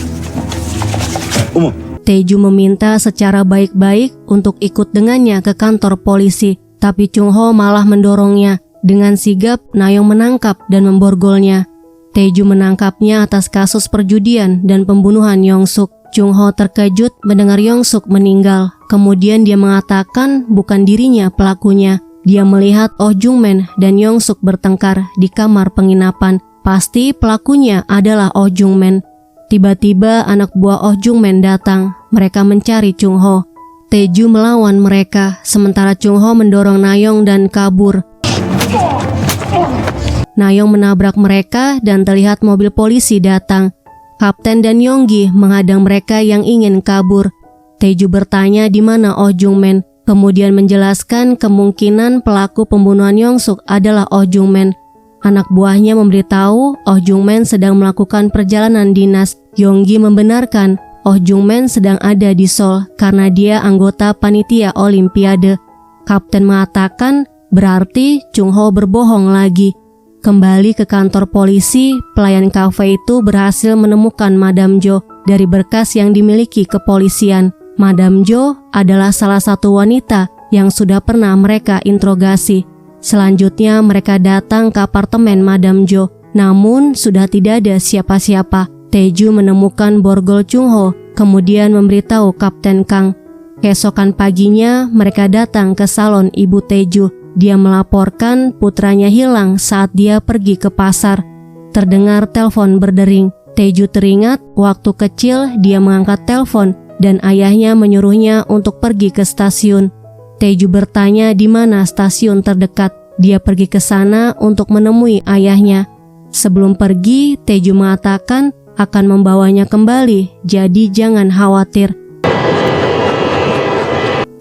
Tae-ju meminta secara baik-baik untuk ikut dengannya ke kantor polisi, tapi Chung Ho malah mendorongnya. Dengan sigap, Na Yong menangkap dan memborgolnya. Tae-ju menangkapnya atas kasus perjudian dan pembunuhan Yong-suk. Chung Ho terkejut mendengar Yong-suk meninggal. Kemudian dia mengatakan bukan dirinya pelakunya. Dia melihat Oh Jung-man dan Yong-suk bertengkar di kamar penginapan. Pasti pelakunya adalah Oh Jung-man. Tiba-tiba anak buah Oh Jung-man datang. Mereka mencari Chung Ho. Tae-ju melawan mereka, sementara Chung Ho mendorong Na Yong dan kabur. Na Yong menabrak mereka dan terlihat mobil polisi datang. Kapten dan Yonggi menghadang mereka yang ingin kabur. Tae-ju bertanya di mana Oh Jung-man, kemudian menjelaskan kemungkinan pelaku pembunuhan Yong-suk adalah Oh Jung-man. Anak buahnya memberitahu Oh Jung-man sedang melakukan perjalanan dinas. Yonggi membenarkan Oh Jung-man sedang ada di Seoul karena dia anggota panitia olimpiade. Kapten mengatakan berarti Chung Ho berbohong lagi. Kembali ke kantor polisi, pelayan kafe itu berhasil menemukan Madam Jo dari berkas yang dimiliki kepolisian. Madam Jo adalah salah satu wanita yang sudah pernah mereka interogasi. Selanjutnya mereka datang ke apartemen Madam Jo, namun sudah tidak ada siapa-siapa. Tae-ju menemukan borgol Chung Ho, kemudian memberitahu Kapten Kang. Keesokan paginya mereka datang ke salon ibu Tae-ju. Dia melaporkan putranya hilang saat dia pergi ke pasar. Terdengar telepon berdering. Tae-ju teringat waktu kecil dia mengangkat telepon dan ayahnya menyuruhnya untuk pergi ke stasiun. Tae-ju bertanya di mana stasiun terdekat. Dia pergi ke sana untuk menemui ayahnya. Sebelum pergi, Tae-ju mengatakan akan membawanya kembali, jadi jangan khawatir.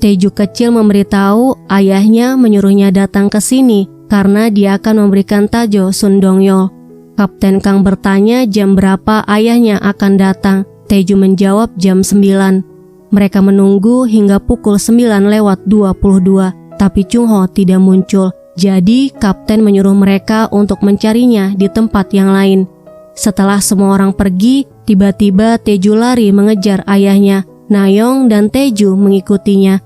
Tae-ju kecil memberitahu ayahnya menyuruhnya datang ke sini karena dia akan memberikan tajo Sun Dong-yeol. Kapten Kang bertanya jam berapa ayahnya akan datang. Tae-ju menjawab jam 9. Mereka menunggu hingga pukul 9:22, tapi Chung Ho tidak muncul. Jadi kapten menyuruh mereka untuk mencarinya di tempat yang lain. Setelah semua orang pergi, tiba-tiba Tae-ju lari mengejar ayahnya. Na Yong dan Tae-ju mengikutinya.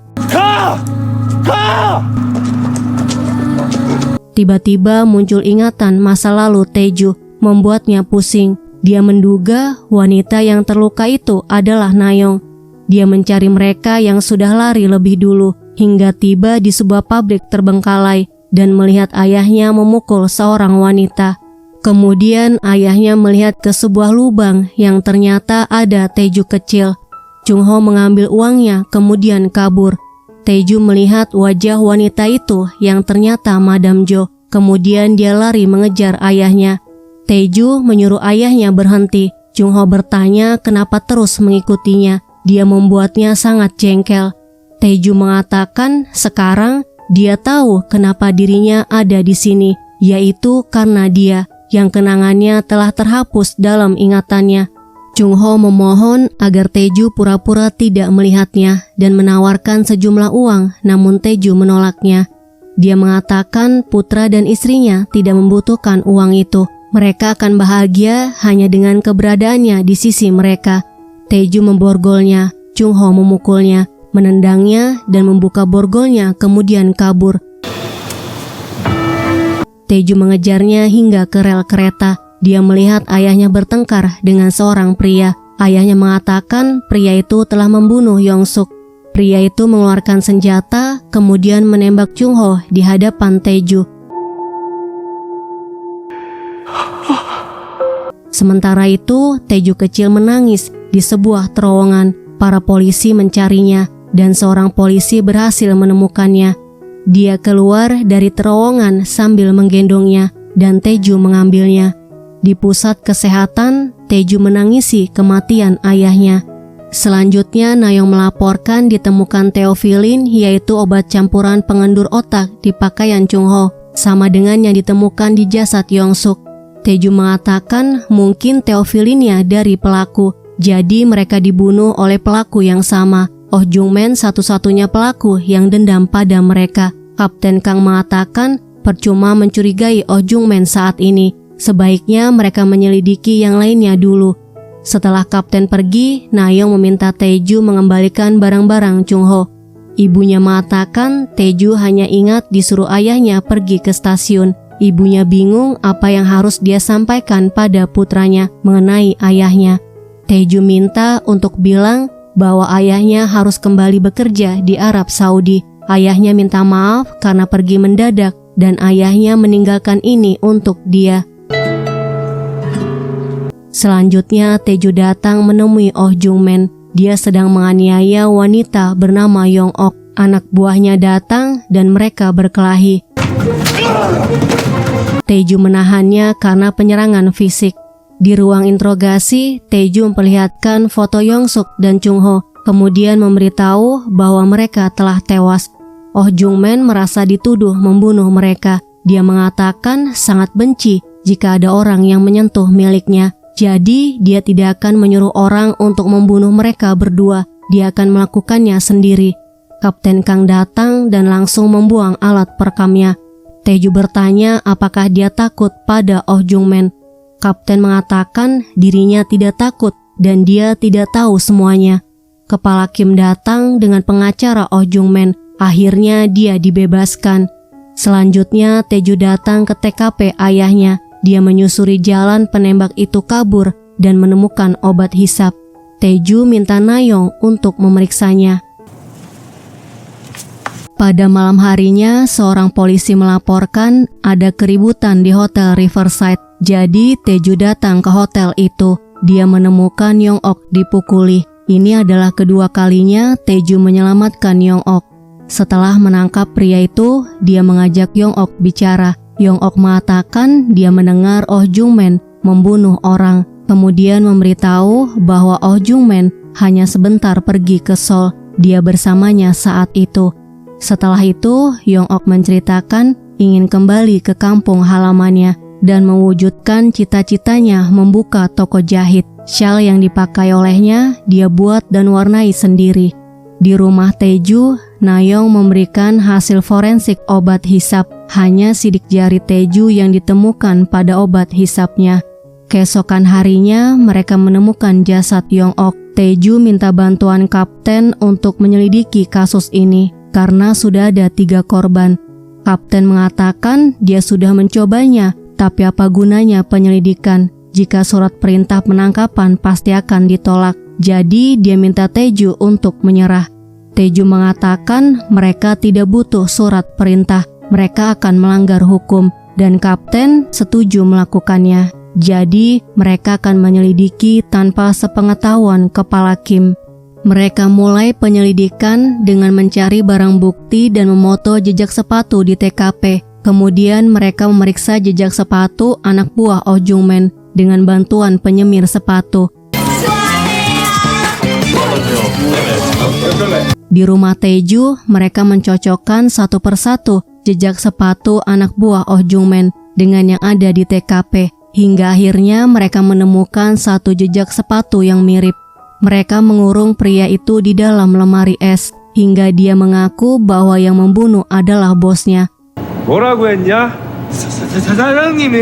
Tiba-tiba muncul ingatan masa lalu Tae-ju, membuatnya pusing. Dia menduga wanita yang terluka itu adalah Na Yong. Dia mencari mereka yang sudah lari lebih dulu, hingga tiba di sebuah pabrik terbengkalai dan melihat ayahnya memukul seorang wanita. Kemudian ayahnya melihat ke sebuah lubang yang ternyata ada Tae-ju kecil. Chung Ho mengambil uangnya kemudian kabur. Tae-ju melihat wajah wanita itu yang ternyata Madam Jo. Kemudian dia lari mengejar ayahnya. Tae-ju menyuruh ayahnya berhenti. Chung Ho bertanya kenapa terus mengikutinya. Dia membuatnya sangat jengkel. Tae-ju mengatakan sekarang dia tahu kenapa dirinya ada di sini, yaitu karena dia yang kenangannya telah terhapus dalam ingatannya. Chung Ho memohon agar Tae-ju pura-pura tidak melihatnya dan menawarkan sejumlah uang, namun Tae-ju menolaknya. Dia mengatakan putra dan istrinya tidak membutuhkan uang itu. Mereka akan bahagia hanya dengan keberadaannya di sisi mereka. Tae-ju memborgolnya, Chung Ho memukulnya, menendangnya dan membuka borgolnya kemudian kabur. Tae-ju mengejarnya hingga ke rel kereta. Dia melihat ayahnya bertengkar dengan seorang pria. Ayahnya mengatakan pria itu telah membunuh Yong-suk. Pria itu mengeluarkan senjata, kemudian menembak Chung-ho di hadapan Tae-ju. Sementara itu, Tae-ju kecil menangis di sebuah terowongan. Para polisi mencarinya, dan seorang polisi berhasil menemukannya. Dia keluar dari terowongan sambil menggendongnya, dan Tae-ju mengambilnya. Di pusat kesehatan, Tae-ju menangisi kematian ayahnya. Selanjutnya, Nayeong melaporkan ditemukan teofilin, yaitu obat campuran pengendur otak di pakaian Chung-ho, sama dengan yang ditemukan di jasad Yong-suk. Tae-ju mengatakan mungkin teofilinnya dari pelaku, jadi mereka dibunuh oleh pelaku yang sama. Oh Jung-man satu-satunya pelaku yang dendam pada mereka. Kapten Kang mengatakan percuma mencurigai Oh Jung-man saat ini. Sebaiknya mereka menyelidiki yang lainnya dulu. Setelah kapten pergi, Nayeong meminta Tae-ju mengembalikan barang-barang Chung-ho. Ibunya mengatakan Tae-ju hanya ingat disuruh ayahnya pergi ke stasiun. Ibunya bingung apa yang harus dia sampaikan pada putranya mengenai ayahnya. Tae-ju minta untuk bilang bahwa ayahnya harus kembali bekerja di Arab Saudi. Ayahnya minta maaf karena pergi mendadak dan ayahnya meninggalkan ini untuk dia. Selanjutnya, Tae-ju datang menemui Oh Jung-man. Dia sedang menganiaya wanita bernama Yong-ok. Anak buahnya datang dan mereka berkelahi. Tae-ju menahannya karena penyerangan fisik. Di ruang interogasi, Tae-ju memperlihatkan foto Yong-suk dan Chung-ho, kemudian memberitahu bahwa mereka telah tewas. Oh Jung-man merasa dituduh membunuh mereka. Dia mengatakan sangat benci jika ada orang yang menyentuh miliknya. Jadi, dia tidak akan menyuruh orang untuk membunuh mereka berdua. Dia akan melakukannya sendiri. Kapten Kang datang dan langsung membuang alat perekamnya. Tae-ju bertanya apakah dia takut pada Oh Jung-man. Kapten mengatakan dirinya tidak takut dan dia tidak tahu semuanya. Kepala Kim datang dengan pengacara Oh Jung-man. Akhirnya dia dibebaskan. Selanjutnya, Tae-ju datang ke TKP ayahnya. Dia menyusuri jalan penembak itu kabur dan menemukan obat hisap. Tae-ju minta Nayeong untuk memeriksanya. Pada malam harinya, seorang polisi melaporkan ada keributan di Hotel Riverside. Jadi, Tae-ju datang ke hotel itu. Dia menemukan Yong-ok dipukuli. Ini adalah kedua kalinya Tae-ju menyelamatkan Yong-ok. Setelah menangkap pria itu, dia mengajak Yong-ok bicara. Yong-ok mengatakan dia mendengar Oh Jung-man membunuh orang, kemudian memberitahu bahwa Oh Jung-man hanya sebentar pergi ke Seoul. Dia bersamanya saat itu. Setelah itu, Yong-ok menceritakan ingin kembali ke kampung halamannya dan mewujudkan cita-citanya membuka toko jahit. Syal yang dipakai olehnya dia buat dan warnai sendiri. Di rumah Tae-ju, Nayeong memberikan hasil forensik obat hisap. Hanya sidik jari Tae-ju yang ditemukan pada obat hisapnya. Keesokan harinya, mereka menemukan jasad Yong-ok. Tae-ju minta bantuan kapten untuk menyelidiki kasus ini karena sudah ada 3 korban. Kapten mengatakan dia sudah mencobanya, tapi apa gunanya penyelidikan jika surat perintah penangkapan pasti akan ditolak. Jadi dia minta Tae-ju untuk menyerah. Tae-ju mengatakan mereka tidak butuh surat perintah, mereka akan melanggar hukum, dan kapten setuju melakukannya. Jadi mereka akan menyelidiki tanpa sepengetahuan kepala Kim. Mereka mulai penyelidikan dengan mencari barang bukti dan memoto jejak sepatu di TKP. Kemudian mereka memeriksa jejak sepatu anak buah Oh Jung-man dengan bantuan penyemir sepatu. Di rumah Tae-ju, mereka mencocokkan satu persatu jejak sepatu anak buah Oh Jung-man dengan yang ada di TKP. Hingga akhirnya mereka menemukan satu jejak sepatu yang mirip. Mereka mengurung pria itu di dalam lemari es, hingga dia mengaku bahwa yang membunuh adalah bosnya. 뭐라고 했냐? 사장님이.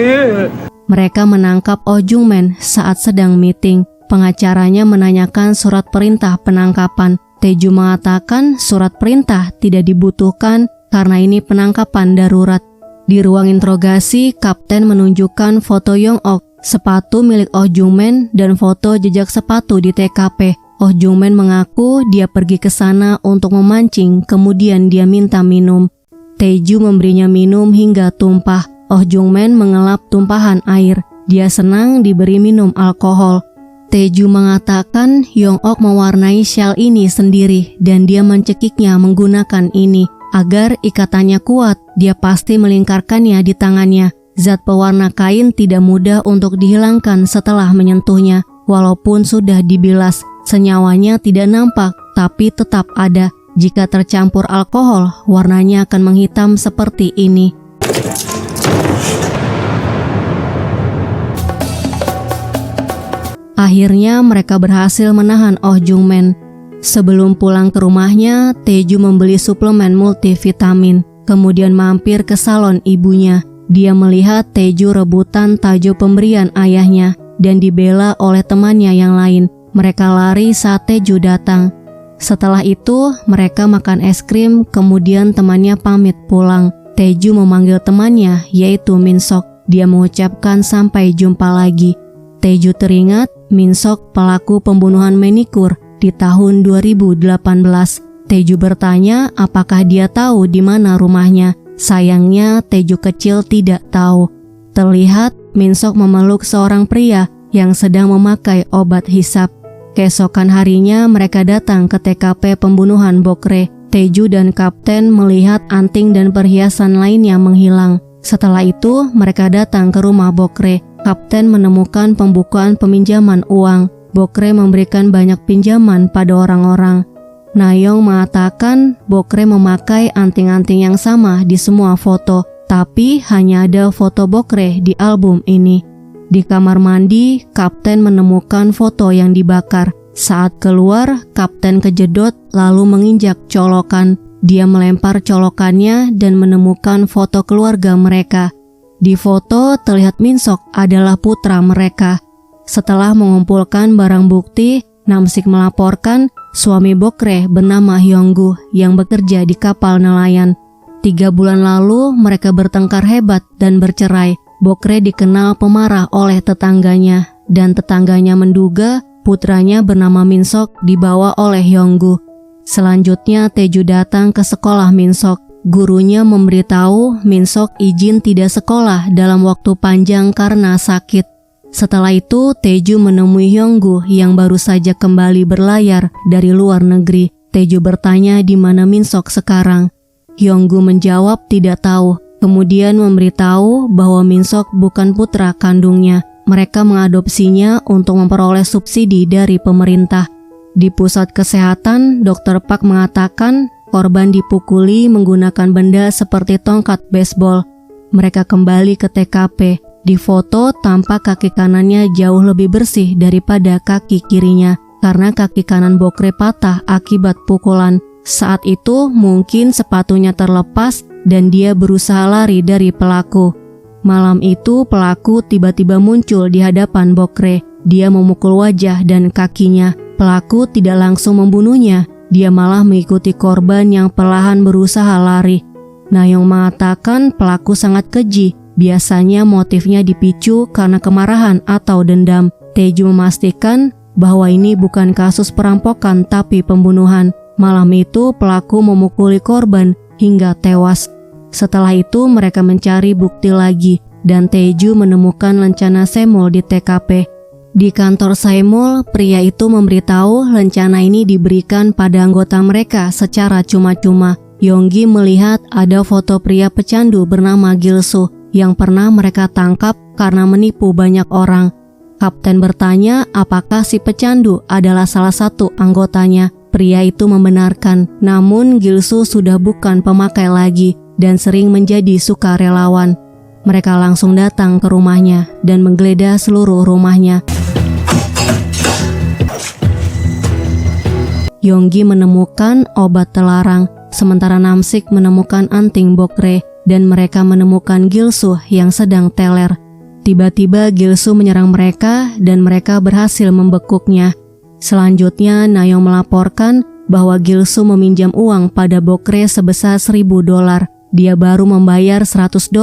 Mereka menangkap Oh Jung-man saat sedang meeting. Pengacaranya menanyakan surat perintah penangkapan. Tae-ju mengatakan surat perintah tidak dibutuhkan karena ini penangkapan darurat. Di ruang interogasi, kapten menunjukkan foto Yong-ok sepatu milik Oh Jungman, dan foto jejak sepatu di TKP. Oh Jungman mengaku dia pergi ke sana untuk memancing, kemudian dia minta minum. Tae-ju memberinya minum hingga tumpah. Oh Jungman mengelap tumpahan air. Dia senang diberi minum alkohol. Tae-ju mengatakan Hyung-ok mewarnai shawl ini sendiri dan dia mencekiknya menggunakan ini. Agar ikatannya kuat, dia pasti melingkarkannya di tangannya. Zat pewarna kain tidak mudah untuk dihilangkan setelah menyentuhnya. Walaupun sudah dibilas, senyawanya tidak nampak, tapi tetap ada. Jika tercampur alkohol, warnanya akan menghitam seperti ini. Akhirnya mereka berhasil menahan Oh Jungman. Sebelum pulang ke rumahnya, Tae-ju membeli suplemen multivitamin, kemudian mampir ke salon ibunya. Dia melihat Tae-ju rebutan tajo pemberian ayahnya dan dibela oleh temannya yang lain. Mereka lari saat Tae-ju datang. Setelah itu, mereka makan es krim, kemudian temannya pamit pulang. Tae-ju memanggil temannya, yaitu Min-sok. Dia mengucapkan sampai jumpa lagi. Tae-ju teringat Min-sok pelaku pembunuhan manikur di tahun 2018. Tae-ju bertanya apakah dia tahu di mana rumahnya. Sayangnya Tae-ju kecil tidak tahu. Terlihat Min-sok memeluk seorang pria yang sedang memakai obat hisap. Keesokan harinya mereka datang ke TKP pembunuhan Bokre. Tae-ju dan Kapten melihat anting dan perhiasan lainnya menghilang. Setelah itu mereka datang ke rumah Bokre. Kapten menemukan pembukuan peminjaman uang. Bokre memberikan banyak pinjaman pada orang-orang. Nayeong mengatakan Bokre memakai anting-anting yang sama di semua foto, tapi hanya ada foto Bokre di album ini. Di kamar mandi, Kapten menemukan foto yang dibakar. Saat keluar, Kapten kejedot lalu menginjak colokan. Dia melempar colokannya dan menemukan foto keluarga mereka. Di foto terlihat Min-sok adalah putra mereka. Setelah mengumpulkan barang bukti, Namsik melaporkan suami Bokre bernama Hyung-gu yang bekerja di kapal nelayan. 3 bulan lalu mereka bertengkar hebat dan bercerai. Bokre dikenal pemarah oleh tetangganya dan tetangganya menduga putranya bernama Min-sok dibawa oleh Hyung-gu. Selanjutnya Tae-ju datang ke sekolah Min-sok. Gurunya memberitahu Min-sok izin tidak sekolah dalam waktu panjang karena sakit. Setelah itu, Tae-ju menemui Hyung-gu yang baru saja kembali berlayar dari luar negeri. Tae-ju bertanya di mana Min-sok sekarang. Hyung-gu menjawab tidak tahu, kemudian memberitahu bahwa Min-sok bukan putra kandungnya. Mereka mengadopsinya untuk memperoleh subsidi dari pemerintah. Di pusat kesehatan, Dr. Park mengatakan korban dipukuli menggunakan benda seperti tongkat baseball. Mereka kembali ke TKP. Di foto tampak kaki kanannya jauh lebih bersih daripada kaki kirinya karena kaki kanan Bokre patah akibat pukulan. Saat itu mungkin sepatunya terlepas dan dia berusaha lari dari pelaku. Malam itu pelaku tiba-tiba muncul di hadapan Bokre. Dia memukul wajah dan kakinya. Pelaku tidak langsung membunuhnya. Dia malah mengikuti korban yang perlahan berusaha lari. Nayeong mengatakan pelaku sangat keji. Biasanya motifnya dipicu karena kemarahan atau dendam. Tae-ju memastikan bahwa ini bukan kasus perampokan tapi pembunuhan. Malam itu pelaku memukuli korban hingga tewas. Setelah itu mereka mencari bukti lagi dan Tae-ju menemukan lencana Semol di TKP. Di kantor Semol, pria itu memberitahu lencana ini diberikan pada anggota mereka secara cuma-cuma. Yonggi melihat ada foto pria pecandu bernama Gilsu yang pernah mereka tangkap karena menipu banyak orang. Kapten bertanya apakah si pecandu adalah salah satu anggotanya. Pria itu membenarkan, namun Gilsu sudah bukan pemakai lagi dan sering menjadi sukarelawan. Mereka langsung datang ke rumahnya dan menggeledah seluruh rumahnya. Yonggi menemukan obat terlarang, sementara Namsik menemukan anting Bokre dan mereka menemukan Gilsu yang sedang teler. Tiba-tiba Gilsu menyerang mereka dan mereka berhasil membekuknya. Selanjutnya Nayeong melaporkan bahwa Gilsu meminjam uang pada Bokre sebesar $1.000. Dia baru membayar $100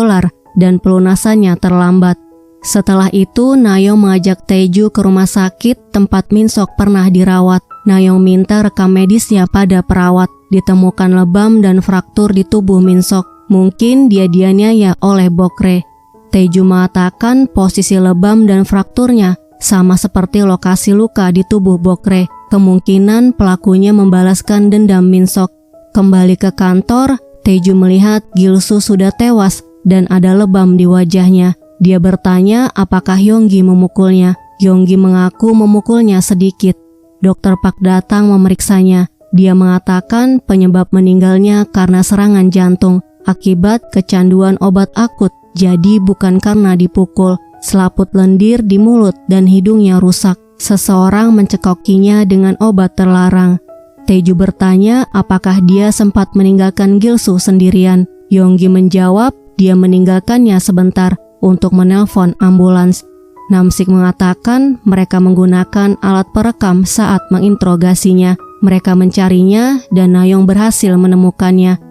dan pelunasannya terlambat. Setelah itu, Nayong mengajak Taeju ke rumah sakit tempat Min-sok pernah dirawat. Nayong minta rekam medisnya pada perawat. Ditemukan lebam dan fraktur di tubuh Min-sok. Mungkin dia dianiaya oleh Bokre. Taeju mengatakan posisi lebam dan frakturnya sama seperti lokasi luka di tubuh Bokre. Kemungkinan pelakunya membalaskan dendam Min-sok. Kembali ke kantor, Taeju melihat Gil-soo sudah tewas dan ada lebam di wajahnya. Dia bertanya apakah Yonggi memukulnya. Yonggi mengaku memukulnya sedikit. Dokter Park datang memeriksanya. Dia mengatakan penyebab meninggalnya karena serangan jantung akibat kecanduan obat akut, jadi bukan karena dipukul. Selaput lendir di mulut dan hidungnya rusak. Seseorang mencekokinya dengan obat terlarang. Taeju bertanya apakah dia sempat meninggalkan Gil-soo sendirian. Yonggi menjawab dia meninggalkannya sebentar untuk menelpon ambulans. Namsik mengatakan mereka menggunakan alat perekam saat menginterogasinya. Mereka mencarinya dan Nayong berhasil menemukannya.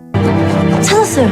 찾았어요.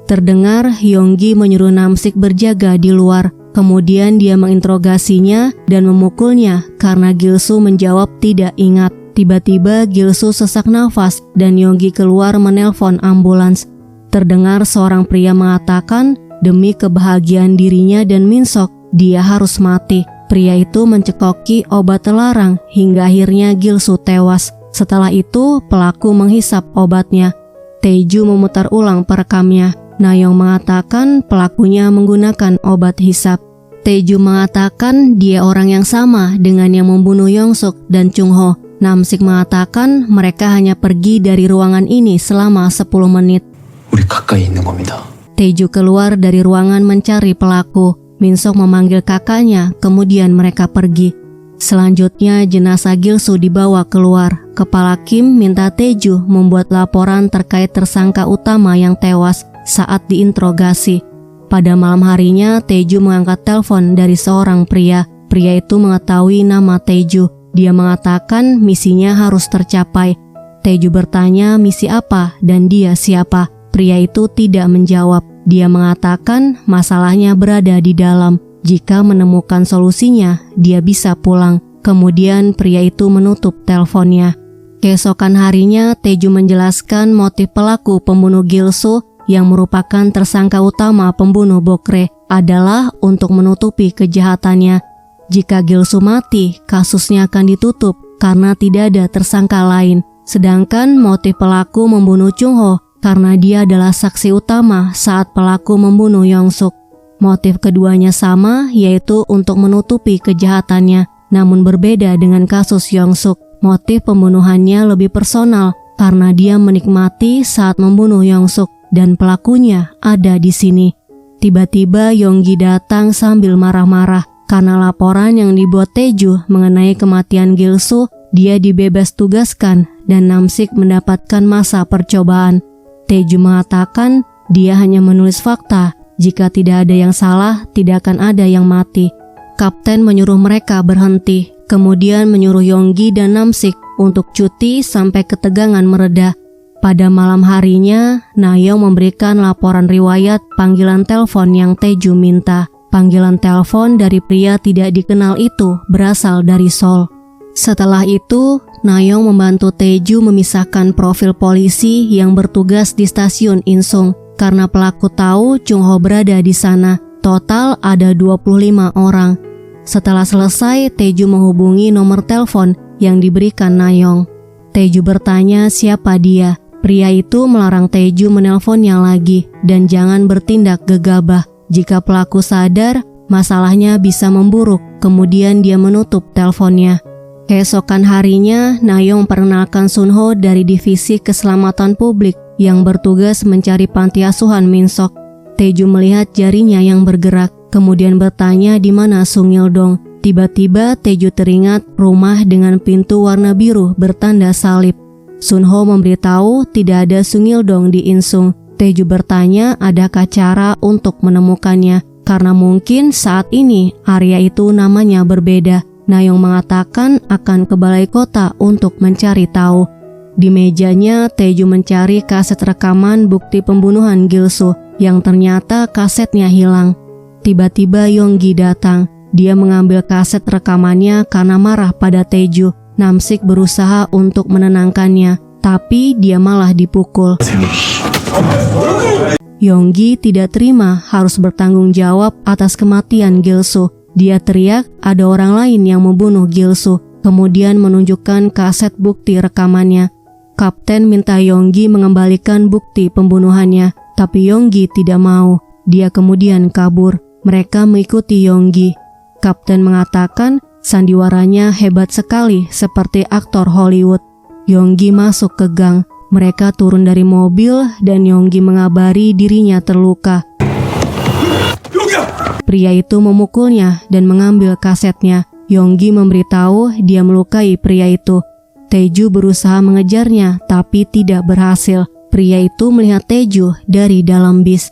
Terdengar Yonggi menyuruh Namsik berjaga di luar. Kemudian dia menginterogasinya dan memukulnya karena Gil-soo menjawab tidak ingat. Tiba-tiba Gil-soo sesak nafas dan Yonggi keluar menelpon ambulans. Terdengar seorang pria mengatakan demi kebahagiaan dirinya dan Min-sok, dia harus mati. Pria itu mencekoki obat terlarang hingga akhirnya Gil-soo tewas. Setelah itu pelaku menghisap obatnya. Taeju memutar ulang perekamnya. Nayong mengatakan pelakunya menggunakan obat hisap. Taeju mengatakan dia orang yang sama dengan yang membunuh Yongsuk dan Chung-ho. Namsik mengatakan mereka hanya pergi dari ruangan ini selama 10 menit. 우리 가까이 있는 겁니다. Taeju keluar dari ruangan mencari pelaku. Min-sok memanggil kakaknya, kemudian mereka pergi. Selanjutnya jenazah Gil-soo dibawa keluar. Kepala Kim minta Taeju membuat laporan terkait tersangka utama yang tewas saat diinterogasi. Pada malam harinya, Taeju mengangkat telepon dari seorang pria. Pria itu mengetahui nama Taeju. Dia mengatakan misinya harus tercapai. Taeju bertanya misi apa dan dia siapa. Pria itu tidak menjawab. Dia mengatakan masalahnya berada di dalam. Jika menemukan solusinya, dia bisa pulang. Kemudian pria itu menutup teleponnya. Keesokan harinya, Taeju menjelaskan motif pelaku pembunuh Gil-soo yang merupakan tersangka utama pembunuh Bokre adalah untuk menutupi kejahatannya. Jika Gil-soo mati, kasusnya akan ditutup karena tidak ada tersangka lain. Sedangkan motif pelaku membunuh Chung-ho karena dia adalah saksi utama saat pelaku membunuh Yongsuk. Motif keduanya sama, yaitu untuk menutupi kejahatannya. Namun berbeda dengan kasus Yongsuk. Motif pembunuhannya lebih personal karena dia menikmati saat membunuh Yongsuk dan pelakunya ada di sini. Tiba-tiba Yonggi datang sambil marah-marah karena laporan yang dibuat Taeju mengenai kematian Gil-soo. Dia dibebas tugaskan dan Namsik mendapatkan masa percobaan. Taeju mengatakan dia hanya menulis fakta. Jika tidak ada yang salah, tidak akan ada yang mati. Kapten menyuruh mereka berhenti, kemudian menyuruh Yonggi dan Namsik untuk cuti sampai ketegangan mereda. Pada malam harinya, Nayong memberikan laporan riwayat panggilan telepon yang Taeju minta. Panggilan telepon dari pria tidak dikenal itu berasal dari Seoul. Setelah itu, Nayong membantu Taeju memisahkan profil polisi yang bertugas di stasiun Insung karena pelaku tahu Chung-ho berada di sana. Total ada 25 orang. Setelah selesai, Taeju menghubungi nomor telepon yang diberikan Nayong. Taeju bertanya siapa dia. Pria itu melarang Taeju menelponnya lagi dan jangan bertindak gegabah. Jika pelaku sadar, masalahnya bisa memburuk. Kemudian dia menutup teleponnya. Keesokan harinya, Nayong memperkenalkan Sun-ho dari Divisi Keselamatan Publik yang bertugas mencari panti asuhan Min-sok. Taeju melihat jarinya yang bergerak, kemudian bertanya di mana Sung Il-dong. Tiba-tiba Taeju teringat rumah dengan pintu warna biru bertanda salib. Sun-ho memberitahu tidak ada Sung Il-dong di Insung. Taeju bertanya adakah cara untuk menemukannya, karena mungkin saat ini area itu namanya berbeda. Nayong mengatakan akan ke balai kota untuk mencari tahu. Di mejanya, Taeju mencari kaset rekaman bukti pembunuhan Gil-soo. yang ternyata kasetnya hilang. Tiba-tiba Yonggi datang. Dia mengambil kaset rekamannya karena marah pada Taeju. Namsik berusaha untuk menenangkannya, tapi dia malah dipukul. Yonggi tidak terima harus bertanggung jawab atas kematian Gil-soo. Dia teriak ada orang lain yang membunuh Gil-soo, kemudian menunjukkan kaset bukti rekamannya. Kapten minta Yonggi mengembalikan bukti pembunuhannya, tapi Yonggi tidak mau. Dia kemudian kabur. Mereka mengikuti Yonggi. Kapten mengatakan sandiwaranya hebat sekali seperti aktor Hollywood. Yonggi masuk ke gang. Mereka turun dari mobil dan Yonggi mengabari dirinya terluka. Pria itu memukulnya dan mengambil kasetnya. Yonggi memberitahu dia melukai pria itu. Taeju berusaha mengejarnya tapi tidak berhasil. Pria itu melihat Taeju dari dalam bis.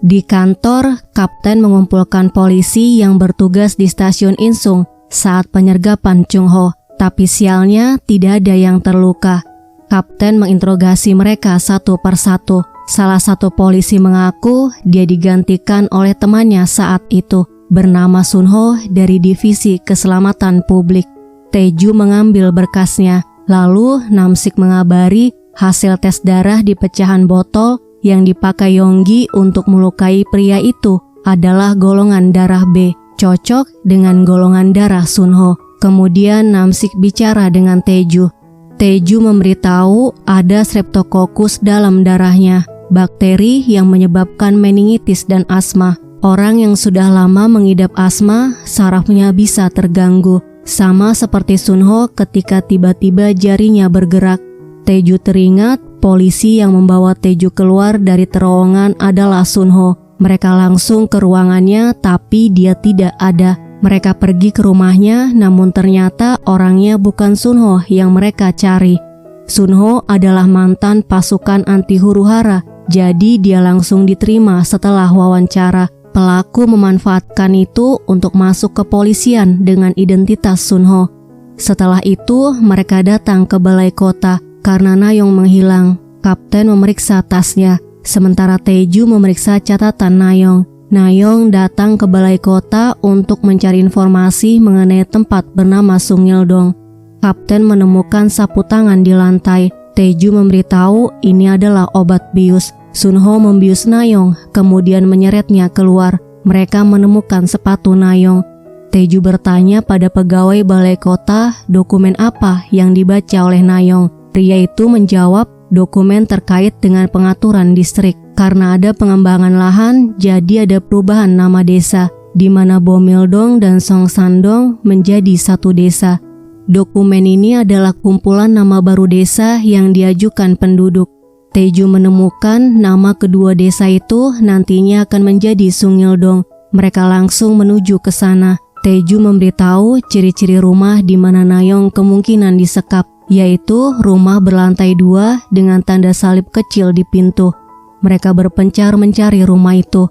Di kantor, kapten mengumpulkan polisi yang bertugas di stasiun Insung saat penyergapan Chung Ho. Tapi sialnya tidak ada yang terluka. Kapten menginterogasi mereka satu persatu. Salah satu polisi mengaku dia digantikan oleh temannya saat itu, bernama Sun Ho dari Divisi Keselamatan Publik. Taeju mengambil berkasnya, lalu Namsik mengabari hasil tes darah di pecahan botol yang dipakai Yonggi untuk melukai pria itu adalah golongan darah B, cocok dengan golongan darah Sun Ho. Kemudian Namsik bicara dengan Taeju. Taeju memberitahu ada Streptococcus dalam darahnya, bakteri yang menyebabkan meningitis dan asma. Orang yang sudah lama mengidap asma, sarafnya bisa terganggu, sama seperti Sun Ho ketika tiba-tiba jarinya bergerak. Taeju teringat polisi yang membawa Taeju keluar dari terowongan adalah Sun Ho. Mereka langsung ke ruangannya tapi dia tidak ada. Mereka pergi ke rumahnya namun ternyata orangnya bukan Sun Ho yang mereka cari. Sun Ho adalah mantan pasukan anti huru-hara, jadi dia langsung diterima setelah wawancara. Pelaku memanfaatkan itu untuk masuk ke polisian dengan identitas Sun Ho. Setelah itu mereka datang ke balai kota karena Nayong menghilang. Kapten memeriksa tasnya, sementara Taeju memeriksa catatan Nayong. Nayong datang ke balai kota untuk mencari informasi mengenai tempat bernama Sungil-dong. Kapten menemukan sapu tangan di lantai. Taeju memberitahu ini adalah obat bius. Sun Ho membius Nayong, kemudian menyeretnya keluar. Mereka menemukan sepatu Nayong. Taeju bertanya pada pegawai balai kota dokumen apa yang dibaca oleh Nayong. Pria itu menjawab dokumen terkait dengan pengaturan distrik. Karena ada pengembangan lahan, jadi ada perubahan nama desa, di mana Bomildong dan Songsandong menjadi satu desa. Dokumen ini adalah kumpulan nama baru desa yang diajukan penduduk. Taeju menemukan nama kedua desa itu nantinya akan menjadi Sungil-dong. Mereka langsung menuju ke sana. Taeju memberitahu ciri-ciri rumah di mana Nayong kemungkinan disekap, yaitu rumah berlantai 2 dengan tanda salib kecil di pintu. Mereka berpencar mencari rumah itu.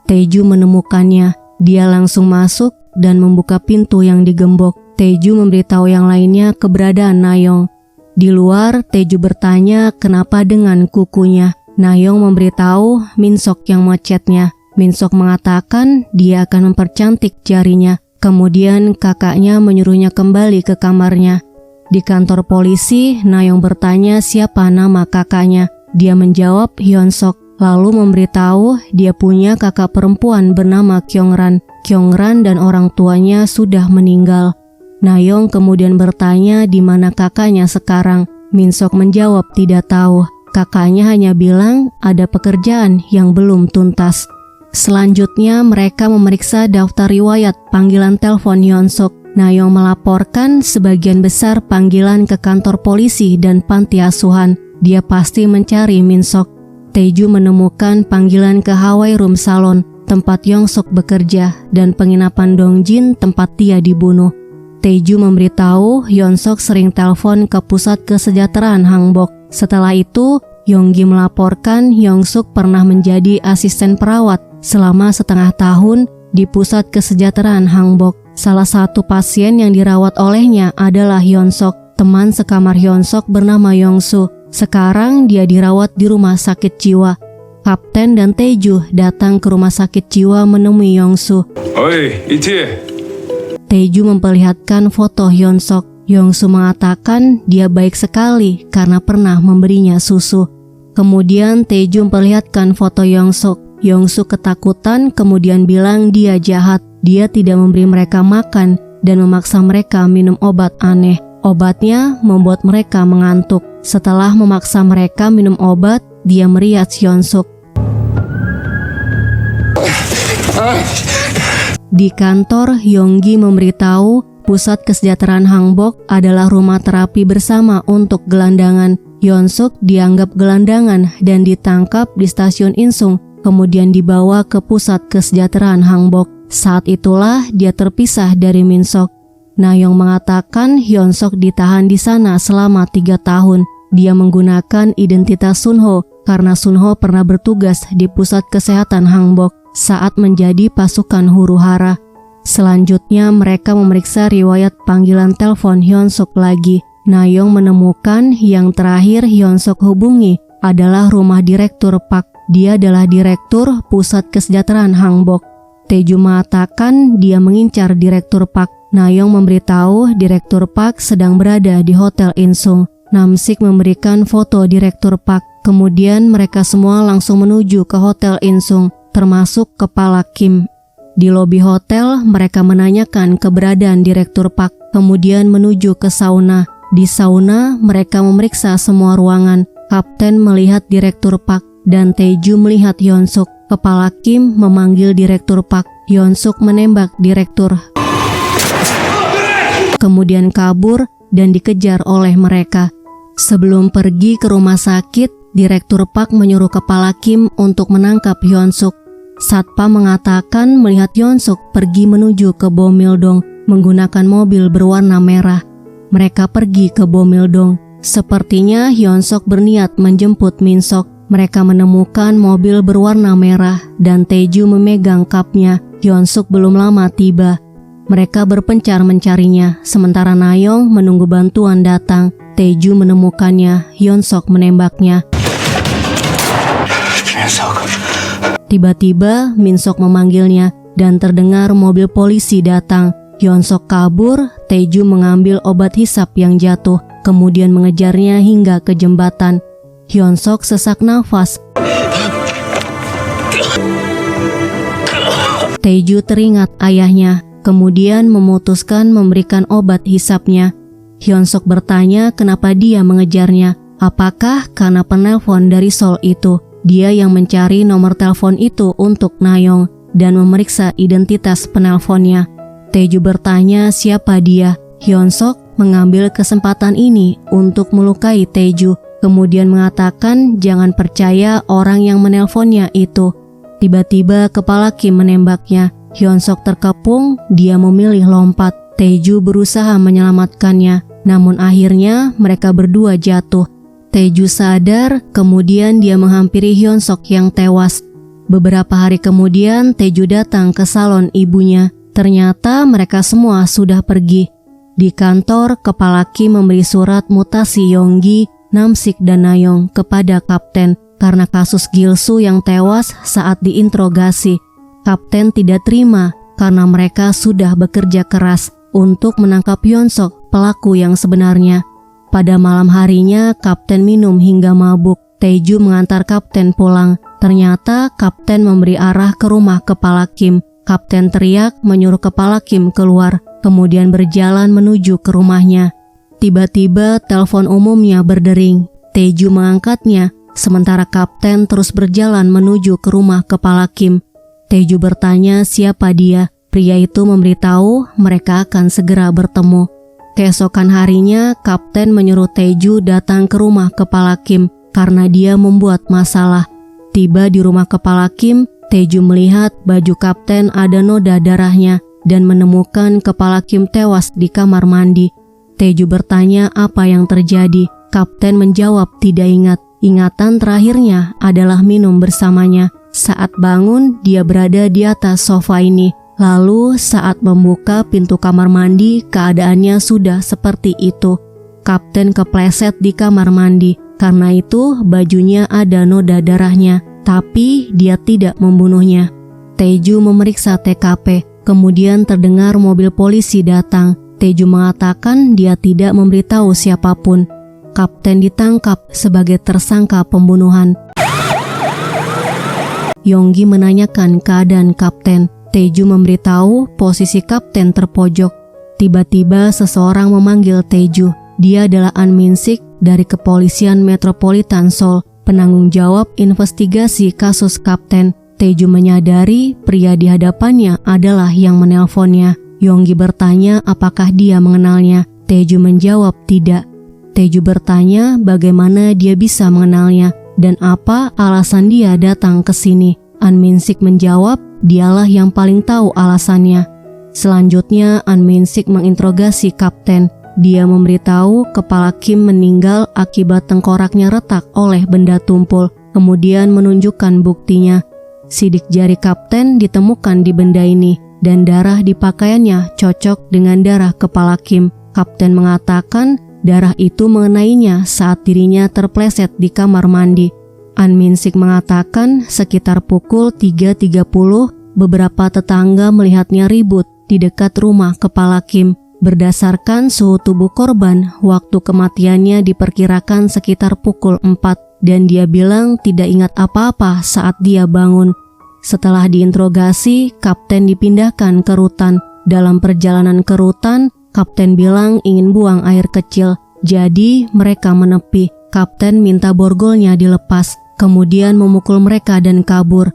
Taeju menemukannya. Dia langsung masuk dan membuka pintu yang digembok. Taeju memberitahu yang lainnya keberadaan Nayong. Di luar, Taeju bertanya kenapa dengan kukunya. Nayong memberitahu Minsok yang mecetnya. Minsok mengatakan dia akan mempercantik jarinya. Kemudian kakaknya menyuruhnya kembali ke kamarnya. Di kantor polisi, Nayong bertanya siapa nama kakaknya. Dia menjawab Hyunsok, lalu memberitahu dia punya kakak perempuan bernama Kyongran. Kyongran dan orang tuanya sudah meninggal. Nayong kemudian bertanya di mana kakaknya sekarang. Minsok menjawab tidak tahu. Kakaknya hanya bilang ada pekerjaan yang belum tuntas. Selanjutnya mereka memeriksa daftar riwayat panggilan telepon Hyunsok. Nayong melaporkan sebagian besar panggilan ke kantor polisi dan panti asuhan. Dia pasti mencari Minsok. Taeju menemukan panggilan ke Hawaii Room Salon, tempat Yongsok bekerja, dan penginapan Dongjin tempat dia dibunuh. Taeju memberitahu Hyunsok sering telepon ke pusat kesejahteraan Hanbok. Setelah itu, Yonggi melaporkan Yongsuk pernah menjadi asisten perawat selama setengah tahun di pusat kesejahteraan Hanbok. Salah satu pasien yang dirawat olehnya adalah Hyunsok. Teman sekamar Hyunsok bernama Yongsu. Sekarang dia dirawat di rumah sakit jiwa. Kapten dan Taeju datang ke rumah sakit jiwa menemui Yongsu. Oi, Ichi. Taeju memperlihatkan foto Hyunsuk. Yongsu mengatakan dia baik sekali karena pernah memberinya susu. Kemudian Taeju memperlihatkan foto Yongsuk. Yongsu ketakutan kemudian bilang dia jahat. Dia tidak memberi mereka makan dan memaksa mereka minum obat aneh. Obatnya membuat mereka mengantuk. Setelah memaksa mereka minum obat, dia merias Hyunsuk. Di kantor, Yonggi memberitahu pusat kesejahteraan Hanbok adalah rumah terapi bersama untuk gelandangan. Hyunsuk dianggap gelandangan dan ditangkap di stasiun Insung, kemudian dibawa ke pusat kesejahteraan Hanbok. Saat itulah dia terpisah dari Minsok. Nayeong mengatakan Hyunsuk ditahan di sana selama 3 tahun. Dia menggunakan identitas Sunho karena Sunho pernah bertugas di pusat kesehatan Hanbok saat menjadi pasukan huru-hara. Selanjutnya mereka memeriksa riwayat panggilan telepon Hyunsuk lagi. Nayeong menemukan yang terakhir Hyunsuk hubungi adalah rumah Direktur Park. Dia adalah Direktur Pusat Kesejahteraan Hanbok. Taeju mengatakan dia mengincar Direktur Park. Nayeong memberitahu Direktur Park sedang berada di Hotel Insung. Namsik memberikan foto Direktur Park. Kemudian mereka semua langsung menuju ke Hotel Insung, termasuk Kepala Kim. Di lobi hotel, mereka menanyakan keberadaan Direktur Park, kemudian menuju ke sauna. Di sauna, mereka memeriksa semua ruangan. Kapten melihat Direktur Park dan Taeju melihat Hyunsuk. Kepala Kim memanggil Direktur Park. Hyunsuk menembak Direktur, kemudian kabur dan dikejar oleh mereka. Sebelum pergi ke rumah sakit, Direktur Park menyuruh Kepala Kim untuk menangkap Hyunsuk. Satpam mengatakan melihat Hyunsuk pergi menuju ke Bomildong menggunakan mobil berwarna merah. Mereka pergi ke Bomildong. Sepertinya Hyunsuk berniat menjemput Minsok. Mereka menemukan mobil berwarna merah dan Taeju memegang kapnya. Hyunsuk belum lama tiba. Mereka berpencar mencarinya, sementara Nayeong menunggu bantuan datang. Taeju menemukannya, Hyunsuk menembaknya. Tiba-tiba Minsok memanggilnya dan terdengar mobil polisi datang. Hyunsuk kabur, Taeju mengambil obat hisap yang jatuh, kemudian mengejarnya hingga ke jembatan. Hyunsuk sesak nafas. Taeju teringat ayahnya, kemudian memutuskan memberikan obat hisapnya. Hyunsuk bertanya kenapa dia mengejarnya. Apakah karena penelpon dari Seoul itu? Dia yang mencari nomor telepon itu untuk Nayeong dan memeriksa identitas penelponnya. Taeju bertanya siapa dia. Hyunsuk mengambil kesempatan ini untuk melukai Taeju, kemudian mengatakan jangan percaya orang yang menelponnya itu. Tiba-tiba Kepala Kim menembaknya. Hyunsuk terkepung, dia memilih lompat. Taeju berusaha menyelamatkannya. Namun akhirnya mereka berdua jatuh. Taeju sadar, kemudian dia menghampiri Hyunsuk yang tewas. Beberapa hari kemudian Taeju datang ke salon ibunya. Ternyata mereka semua sudah pergi. Di kantor, Kepala Kim memberi surat mutasi Yonggi, Namsik dan Nayeong kepada Kapten karena kasus Gilsu yang tewas saat diinterogasi. Kapten tidak terima karena mereka sudah bekerja keras untuk menangkap Hyunsuk, pelaku yang sebenarnya. Pada malam harinya, Kapten minum hingga mabuk. Taeju mengantar Kapten pulang. Ternyata Kapten memberi arah ke rumah Kepala Kim. Kapten teriak menyuruh Kepala Kim keluar, kemudian berjalan menuju ke rumahnya. Tiba-tiba telepon umumnya berdering. Taeju mengangkatnya, sementara Kapten terus berjalan menuju ke rumah Kepala Kim. Taeju bertanya siapa dia. Pria itu memberitahu mereka akan segera bertemu. Keesokan harinya, Kapten menyuruh Taeju datang ke rumah Kepala Kim karena dia membuat masalah. Tiba di rumah Kepala Kim, Taeju melihat baju Kapten ada noda darahnya dan menemukan Kepala Kim tewas di kamar mandi. Taeju bertanya apa yang terjadi. Kapten menjawab tidak ingat. Ingatan terakhirnya adalah minum bersamanya. Saat bangun, dia berada di atas sofa ini. Lalu saat membuka pintu kamar mandi, keadaannya sudah seperti itu. Kapten kepleset di kamar mandi. Karena itu bajunya ada noda darahnya, tapi dia tidak membunuhnya. Taeju memeriksa TKP, kemudian terdengar mobil polisi datang. Taeju mengatakan dia tidak memberitahu siapapun. Kapten ditangkap sebagai tersangka pembunuhan. Yonggi menanyakan keadaan kapten. Taeju memberitahu posisi kapten terpojok. Tiba-tiba seseorang memanggil Taeju. Dia adalah An Min-sik dari Kepolisian Metropolitan Seoul, penanggung jawab investigasi kasus kapten. Taeju menyadari pria di hadapannya adalah yang menelponnya. Yonggi bertanya apakah dia mengenalnya. Taeju menjawab tidak. Taeju bertanya bagaimana dia bisa mengenalnya dan apa alasan dia datang ke sini. An Min-sik menjawab dialah yang paling tahu alasannya. Selanjutnya An Min-sik menginterogasi kapten. Dia memberitahu kepala Kim meninggal akibat tengkoraknya retak oleh benda tumpul, kemudian menunjukkan buktinya. Sidik jari kapten ditemukan di benda ini, dan darah di pakaiannya cocok dengan darah kepala Kim. Kapten mengatakan darah itu mengenainya saat dirinya terpleset di kamar mandi. An Min-sik mengatakan sekitar pukul 3.30 beberapa tetangga melihatnya ribut di dekat rumah kepala Kim. Berdasarkan suhu tubuh korban, waktu kematiannya diperkirakan sekitar pukul 4 dan dia bilang tidak ingat apa-apa saat dia bangun. Setelah diinterogasi, kapten dipindahkan ke rutan. Dalam perjalanan ke rutan, kapten bilang ingin buang air kecil, jadi mereka menepi. Kapten minta borgolnya dilepas, kemudian memukul mereka dan kabur.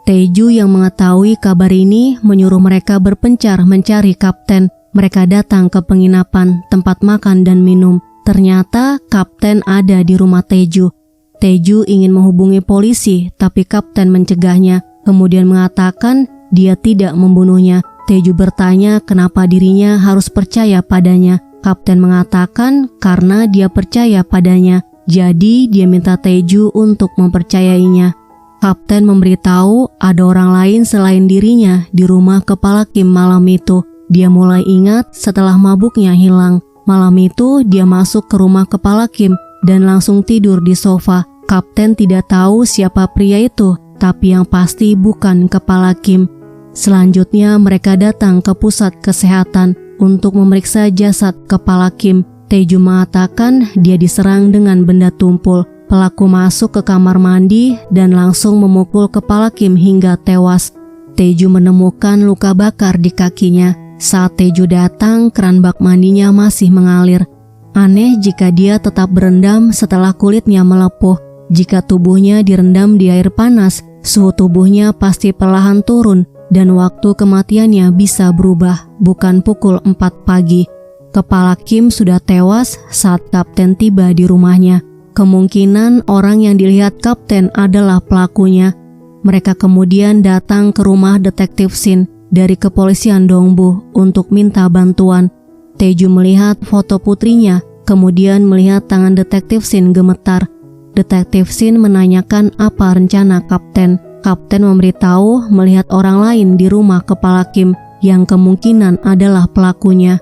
Taeju yang mengetahui kabar ini menyuruh mereka berpencar mencari kapten. Mereka datang ke penginapan, tempat makan dan minum. Ternyata kapten ada di rumah Taeju. Taeju ingin menghubungi polisi, tapi kapten mencegahnya. Kemudian mengatakan dia tidak membunuhnya. Taeju bertanya kenapa dirinya harus percaya padanya. Kapten mengatakan karena dia percaya padanya. Jadi dia minta Taeju untuk mempercayainya. Kapten memberitahu ada orang lain selain dirinya di rumah kepala Kim malam itu. Dia mulai ingat setelah mabuknya hilang. Malam itu dia masuk ke rumah kepala Kim dan langsung tidur di sofa. Kapten tidak tahu siapa pria itu, tapi yang pasti bukan kepala Kim. Selanjutnya mereka datang ke pusat kesehatan untuk memeriksa jasad kepala Kim. Taeju mengatakan dia diserang dengan benda tumpul. Pelaku masuk ke kamar mandi dan langsung memukul kepala Kim hingga tewas. Taeju menemukan luka bakar di kakinya. Saat Taeju datang, keran bak mandinya masih mengalir. Aneh jika dia tetap berendam setelah kulitnya melepuh. Jika tubuhnya direndam di air panas, suhu tubuhnya pasti perlahan turun dan waktu kematiannya bisa berubah, bukan pukul 4 pagi. Kepala Kim sudah tewas saat kapten tiba di rumahnya. Kemungkinan orang yang dilihat kapten adalah pelakunya. Mereka kemudian datang ke rumah detektif Shin dari kepolisian Dongbu untuk minta bantuan. Taeju melihat foto putrinya, kemudian melihat tangan detektif Shin gemetar. Detektif Shin menanyakan apa rencana kapten. Kapten memberitahu melihat orang lain di rumah kepala Kim yang kemungkinan adalah pelakunya.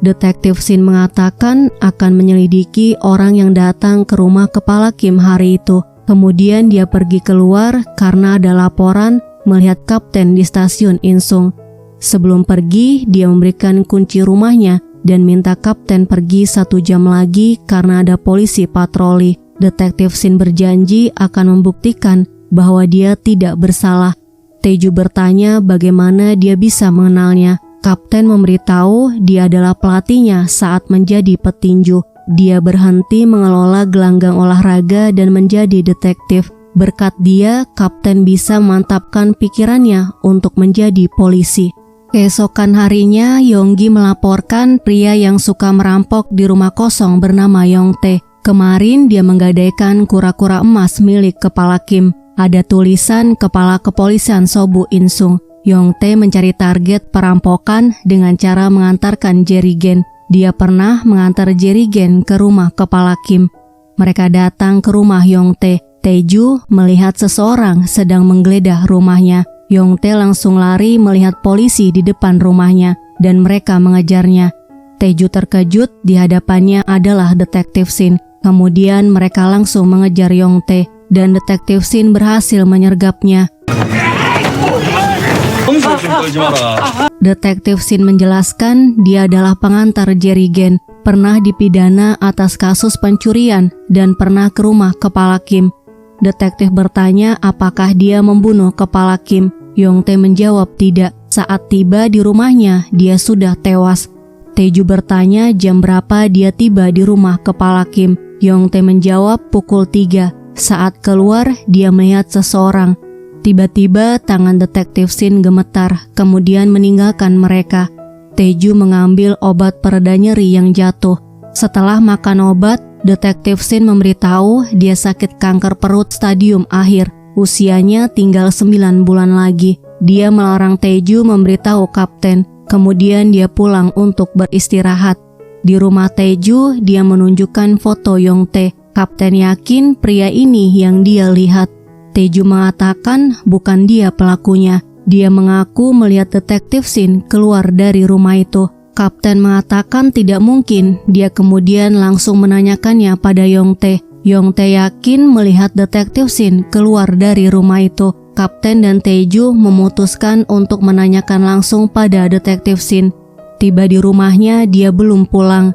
Detektif Shin mengatakan akan menyelidiki orang yang datang ke rumah kepala Kim hari itu. Kemudian dia pergi keluar karena ada laporan melihat kapten di stasiun Insung. Sebelum pergi, dia memberikan kunci rumahnya dan minta kapten pergi 1 jam lagi karena ada polisi patroli. Detektif Shin berjanji akan membuktikan bahwa dia tidak bersalah. Taeju bertanya bagaimana dia bisa mengenalnya. Kapten memberitahu dia adalah pelatihnya saat menjadi petinju. Dia berhenti mengelola gelanggang olahraga dan menjadi detektif. Berkat dia, kapten bisa memantapkan pikirannya untuk menjadi polisi. Keesokan harinya, Yonggi melaporkan pria yang suka merampok di rumah kosong bernama Yongtae. Kemarin dia menggadaikan kura-kura emas milik kepala Kim. Ada tulisan kepala kepolisian Sobu Insung. Yongtae mencari target perampokan dengan cara mengantarkan jerigen. Dia pernah mengantar jerigen ke rumah kepala Kim. Mereka datang ke rumah Yongtae. Taeju melihat seseorang sedang menggeledah rumahnya. Yongtae langsung lari melihat polisi di depan rumahnya dan mereka mengejarnya. Taeju terkejut, di hadapannya adalah Detektif Shin. Kemudian mereka langsung mengejar Yongtae dan Detektif Shin berhasil menyergapnya. Detektif Shin menjelaskan dia adalah pengantar Jerigen, pernah dipidana atas kasus pencurian dan pernah ke rumah Kepala Kim. Detektif bertanya apakah dia membunuh Kepala Kim. Yongtae menjawab tidak. Saat tiba di rumahnya, dia sudah tewas. Taeju bertanya jam berapa dia tiba di rumah Kepala Kim. Yongtae menjawab pukul 3. Saat keluar, dia melihat seseorang. Tiba-tiba tangan Detektif Shin gemetar, kemudian meninggalkan mereka. Taeju mengambil obat pereda nyeri yang jatuh. Setelah makan obat, Detektif Shin memberitahu dia sakit kanker perut stadium akhir. Usianya tinggal 9 bulan lagi. Dia melarang Taeju memberitahu kapten. Kemudian dia pulang untuk beristirahat. Di rumah Taeju, dia menunjukkan foto Yongtae. Kapten yakin pria ini yang dia lihat. Taeju mengatakan bukan dia pelakunya. Dia mengaku melihat Detektif Shin keluar dari rumah itu. Kapten mengatakan tidak mungkin. Dia kemudian langsung menanyakannya pada Yongtae. Yongtae yakin melihat Detektif Shin keluar dari rumah itu. Kapten dan Taeju memutuskan untuk menanyakan langsung pada Detektif Shin. Tiba di rumahnya, dia belum pulang.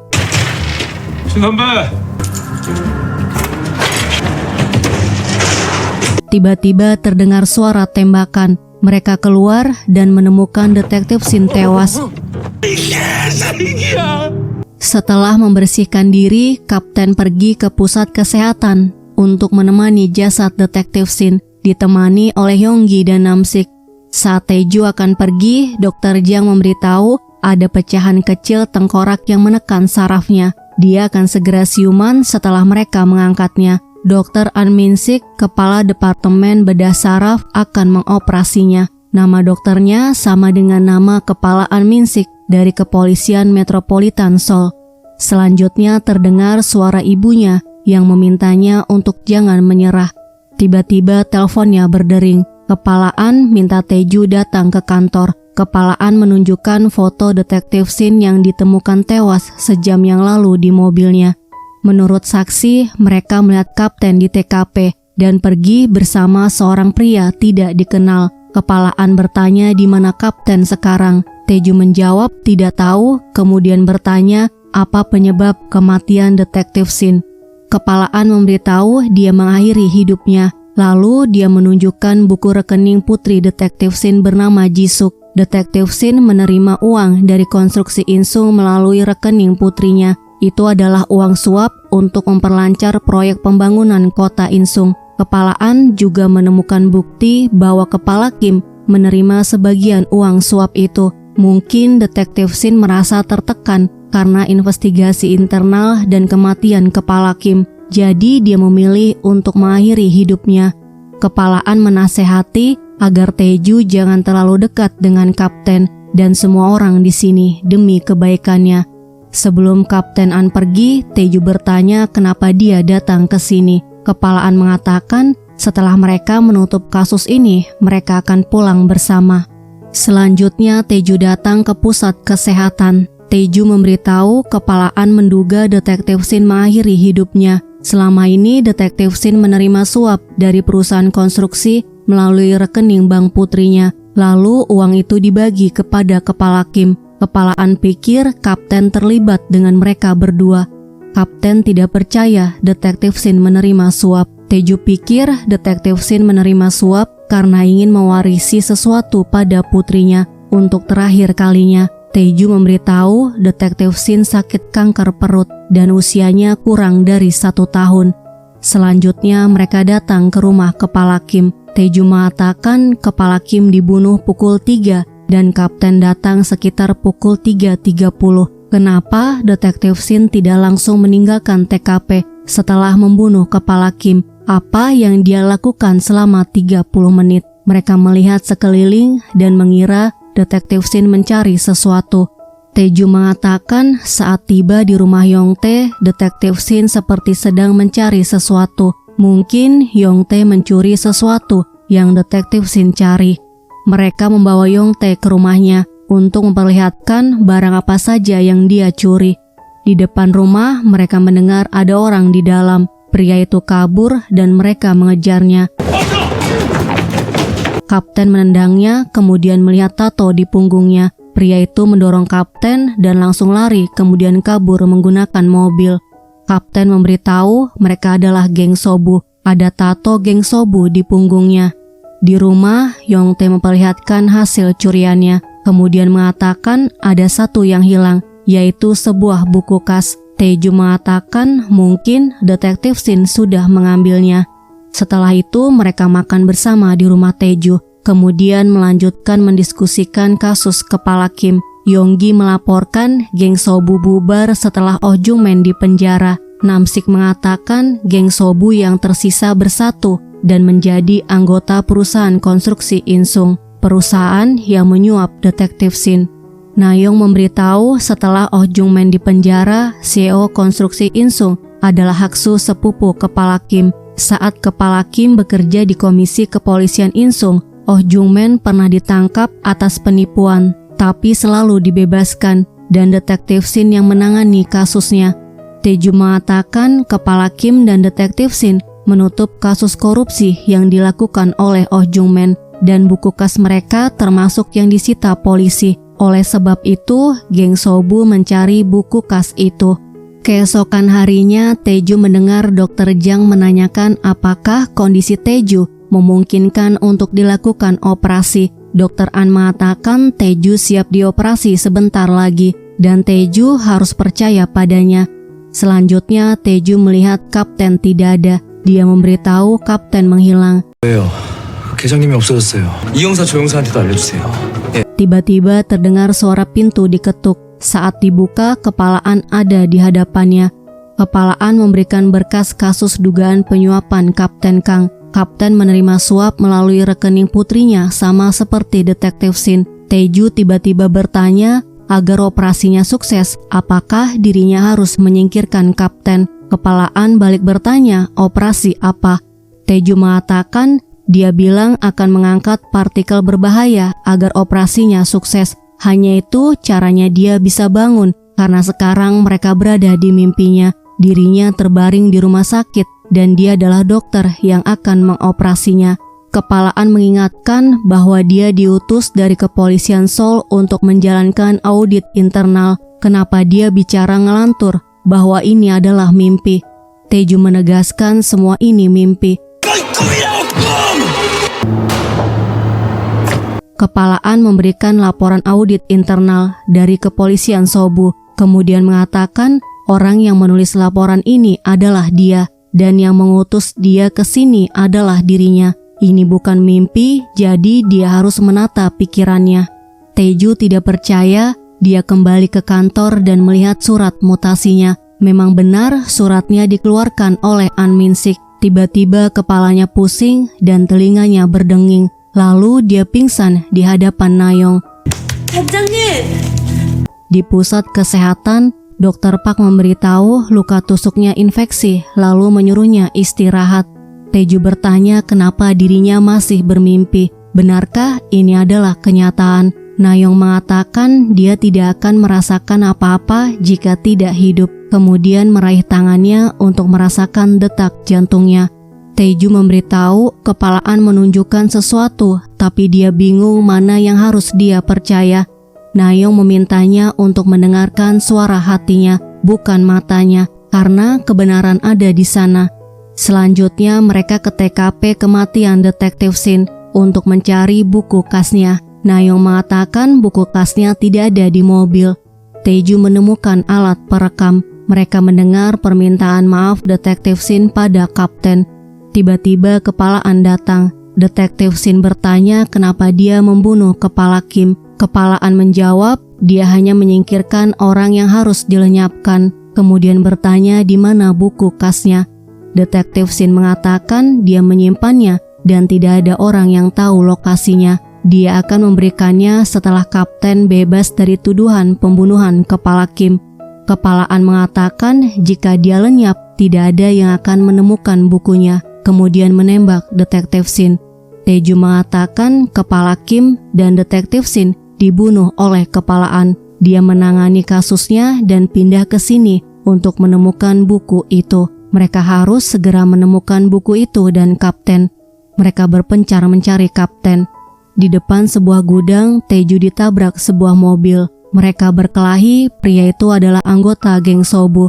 Tiba-tiba terdengar suara tembakan. Mereka keluar dan menemukan Detektif Shin tewas. Setelah membersihkan diri, Kapten pergi ke pusat kesehatan untuk menemani jasad Detektif Shin, ditemani oleh Yonggi dan Namsik. Saat Taeju akan pergi, Dokter Jang memberitahu ada pecahan kecil tengkorak yang menekan sarafnya. Dia akan segera siuman setelah mereka mengangkatnya. Dokter An Min-sik, kepala Departemen Bedah Saraf, akan mengoperasinya. Nama dokternya sama dengan nama kepala An Min-sik dari Kepolisian Metropolitan Seoul. Selanjutnya terdengar suara ibunya yang memintanya untuk jangan menyerah. Tiba-tiba teleponnya berdering. Kepalaan minta Taeju datang ke kantor. Kepalaan menunjukkan foto Detektif Shin yang ditemukan tewas sejam yang lalu di mobilnya. Menurut saksi, mereka melihat kapten di TKP dan pergi bersama seorang pria tidak dikenal. Kepalaan bertanya di mana kapten sekarang. Taeju menjawab tidak tahu, kemudian bertanya apa penyebab kematian Detektif Shin. Kepalaan memberitahu dia mengakhiri hidupnya. Lalu dia menunjukkan buku rekening putri Detektif Shin bernama Jisuk. Detektif Shin menerima uang dari konstruksi Insung melalui rekening putrinya. Itu adalah uang suap untuk memperlancar proyek pembangunan kota Insung. Kepalaan juga menemukan bukti bahwa Kepala Kim menerima sebagian uang suap itu. Mungkin Detektif Shin merasa tertekan karena investigasi internal dan kematian Kepala Kim. Jadi dia memilih untuk mengakhiri hidupnya. Kepalaan menasehati agar Taeju jangan terlalu dekat dengan kapten dan semua orang di sini demi kebaikannya. Sebelum Kapten An pergi, Taeju bertanya kenapa dia datang ke sini. Kepalaan mengatakan setelah mereka menutup kasus ini, mereka akan pulang bersama. Selanjutnya Taeju datang ke pusat kesehatan. Taeju memberitahu Kepalaan menduga Detektif Shin mengakhiri hidupnya. Selama ini Detektif Shin menerima suap dari perusahaan konstruksi melalui rekening bank putrinya. Lalu uang itu dibagi kepada Kepala Kim. Kepalaan pikir kapten terlibat dengan mereka berdua. Kapten tidak percaya Detektif Shin menerima suap. Taeju pikir Detektif Shin menerima suap karena ingin mewarisi sesuatu pada putrinya. Untuk terakhir kalinya, Taeju memberitahu Detektif Shin sakit kanker perut dan usianya kurang dari 1 tahun. Selanjutnya mereka datang ke rumah Kepala Kim. Taeju mengatakan Kepala Kim dibunuh pukul 3 dan kapten datang sekitar pukul 3.30. Kenapa Detektif Shin tidak langsung meninggalkan TKP setelah membunuh Kepala Kim? Apa yang dia lakukan selama 30 menit? Mereka melihat sekeliling dan mengira Detektif Shin mencari sesuatu. Taeju mengatakan saat tiba di rumah Yongtae, Detektif Shin seperti sedang mencari sesuatu. Mungkin Yongtae mencuri sesuatu yang Detektif Shin cari. Mereka membawa Yongtae ke rumahnya. untuk memperlihatkan barang apa saja yang dia curi. Di depan rumah mereka mendengar ada orang di dalam. Pria itu kabur dan mereka mengejarnya. Kapten menendangnya, kemudian melihat tato di punggungnya. Pria itu mendorong kapten dan langsung lari, kemudian kabur menggunakan mobil. Kapten memberitahu mereka adalah geng Sobu. Ada tato geng Sobu di punggungnya. Di rumah, Yongtae memperlihatkan hasil curiannya, kemudian mengatakan ada satu yang hilang, yaitu sebuah buku kas. Taeju mengatakan mungkin detektif Shin sudah mengambilnya. Setelah itu mereka makan bersama di rumah Taeju, kemudian melanjutkan mendiskusikan kasus kepala Kim. Yonggi melaporkan geng Sobu bubar setelah Oh Jung-man di penjara. Namsik mengatakan geng Sobu yang tersisa bersatu dan menjadi anggota perusahaan konstruksi Insung, perusahaan yang menyuap detektif Shin. Nayong memberitahu setelah Oh Jung-man di penjara, CEO konstruksi Insung adalah Haksu sepupu kepala Kim. Saat kepala Kim bekerja di komisi kepolisian Insung, Oh Jung-man pernah ditangkap atas penipuan, tapi selalu dibebaskan dan detektif Shin yang menangani kasusnya. Taeju mengatakan kepala Kim dan detektif Shin menutup kasus korupsi yang dilakukan oleh Oh Jung-man dan buku kas mereka termasuk yang disita polisi. Oleh sebab itu, geng Sobu mencari buku kas itu. Keesokan harinya, Taeju mendengar Dr. Jang menanyakan apakah kondisi Taeju memungkinkan untuk dilakukan operasi. Dr. An mengatakan Taeju siap dioperasi sebentar lagi dan Taeju harus percaya padanya. Selanjutnya, Taeju melihat kapten tidak ada. Dia memberitahu kapten menghilang. 왜요? 계장님이 없어졌어요. 이 형사 저 형사한테도 알려주세요. Tiba-tiba terdengar suara pintu diketuk. Saat dibuka, Kepala An ada di hadapannya. Kepala An memberikan berkas kasus dugaan penyuapan Kapten Kang. Kapten menerima suap melalui rekening putrinya sama seperti detektif Shin. Taeju tiba-tiba bertanya agar operasinya sukses, apakah dirinya harus menyingkirkan Kapten. Kepala An balik bertanya, operasi apa? Taeju mengatakan dia bilang akan mengangkat partikel berbahaya agar operasinya sukses. Hanya itu caranya dia bisa bangun, karena sekarang mereka berada di mimpinya. Dirinya terbaring di rumah sakit dan dia adalah dokter yang akan mengoperasinya. Kepala An mengingatkan bahwa dia diutus dari kepolisian Seoul untuk menjalankan audit internal. Kenapa dia bicara ngelantur bahwa ini adalah mimpi? Taeju menegaskan semua ini mimpi. Kepala An memberikan laporan audit internal dari kepolisian Sobu, kemudian mengatakan orang yang menulis laporan ini adalah dia, dan yang mengutus dia ke sini adalah dirinya. Ini bukan mimpi, jadi dia harus menata pikirannya. Taeju tidak percaya, dia kembali ke kantor dan melihat surat mutasinya. Memang benar suratnya dikeluarkan oleh An Min-sik. Tiba-tiba kepalanya pusing dan telinganya berdenging. Lalu dia pingsan di hadapan Nayong. Di pusat kesehatan, Dokter Park memberitahu luka tusuknya infeksi, lalu menyuruhnya istirahat. Taeju bertanya kenapa dirinya masih bermimpi. Benarkah ini adalah kenyataan? Nayong mengatakan dia tidak akan merasakan apa-apa jika tidak hidup. Kemudian meraih tangannya untuk merasakan detak jantungnya. Taeju memberitahu Kepala An menunjukkan sesuatu, tapi dia bingung mana yang harus dia percaya. Nayong memintanya untuk mendengarkan suara hatinya, bukan matanya, karena kebenaran ada di sana. Selanjutnya mereka ke TKP kematian detektif Shin untuk mencari buku kasnya. Nayong mengatakan buku kasnya tidak ada di mobil. Taeju menemukan alat perekam. Mereka mendengar permintaan maaf detektif Shin pada kapten. Tiba-tiba Kepala An datang. Detektif Shin bertanya kenapa dia membunuh Kepala Kim. Kepala An menjawab, dia hanya menyingkirkan orang yang harus dilenyapkan. Kemudian bertanya di mana buku kasnya. Detektif Shin mengatakan dia menyimpannya dan tidak ada orang yang tahu lokasinya. Dia akan memberikannya setelah kapten bebas dari tuduhan pembunuhan Kepala Kim. Kepala An mengatakan jika dia lenyap, tidak ada yang akan menemukan bukunya. Kemudian menembak detektif Shin. Taeju mengatakan Kepala Kim dan detektif Shin dibunuh oleh kepalaan. Dia menangani kasusnya dan pindah ke sini untuk menemukan buku itu. Mereka harus segera menemukan buku itu dan kapten. Mereka berpencar mencari kapten. Di depan sebuah gudang, Taeju ditabrak sebuah mobil. Mereka berkelahi, pria itu adalah anggota geng Sobu.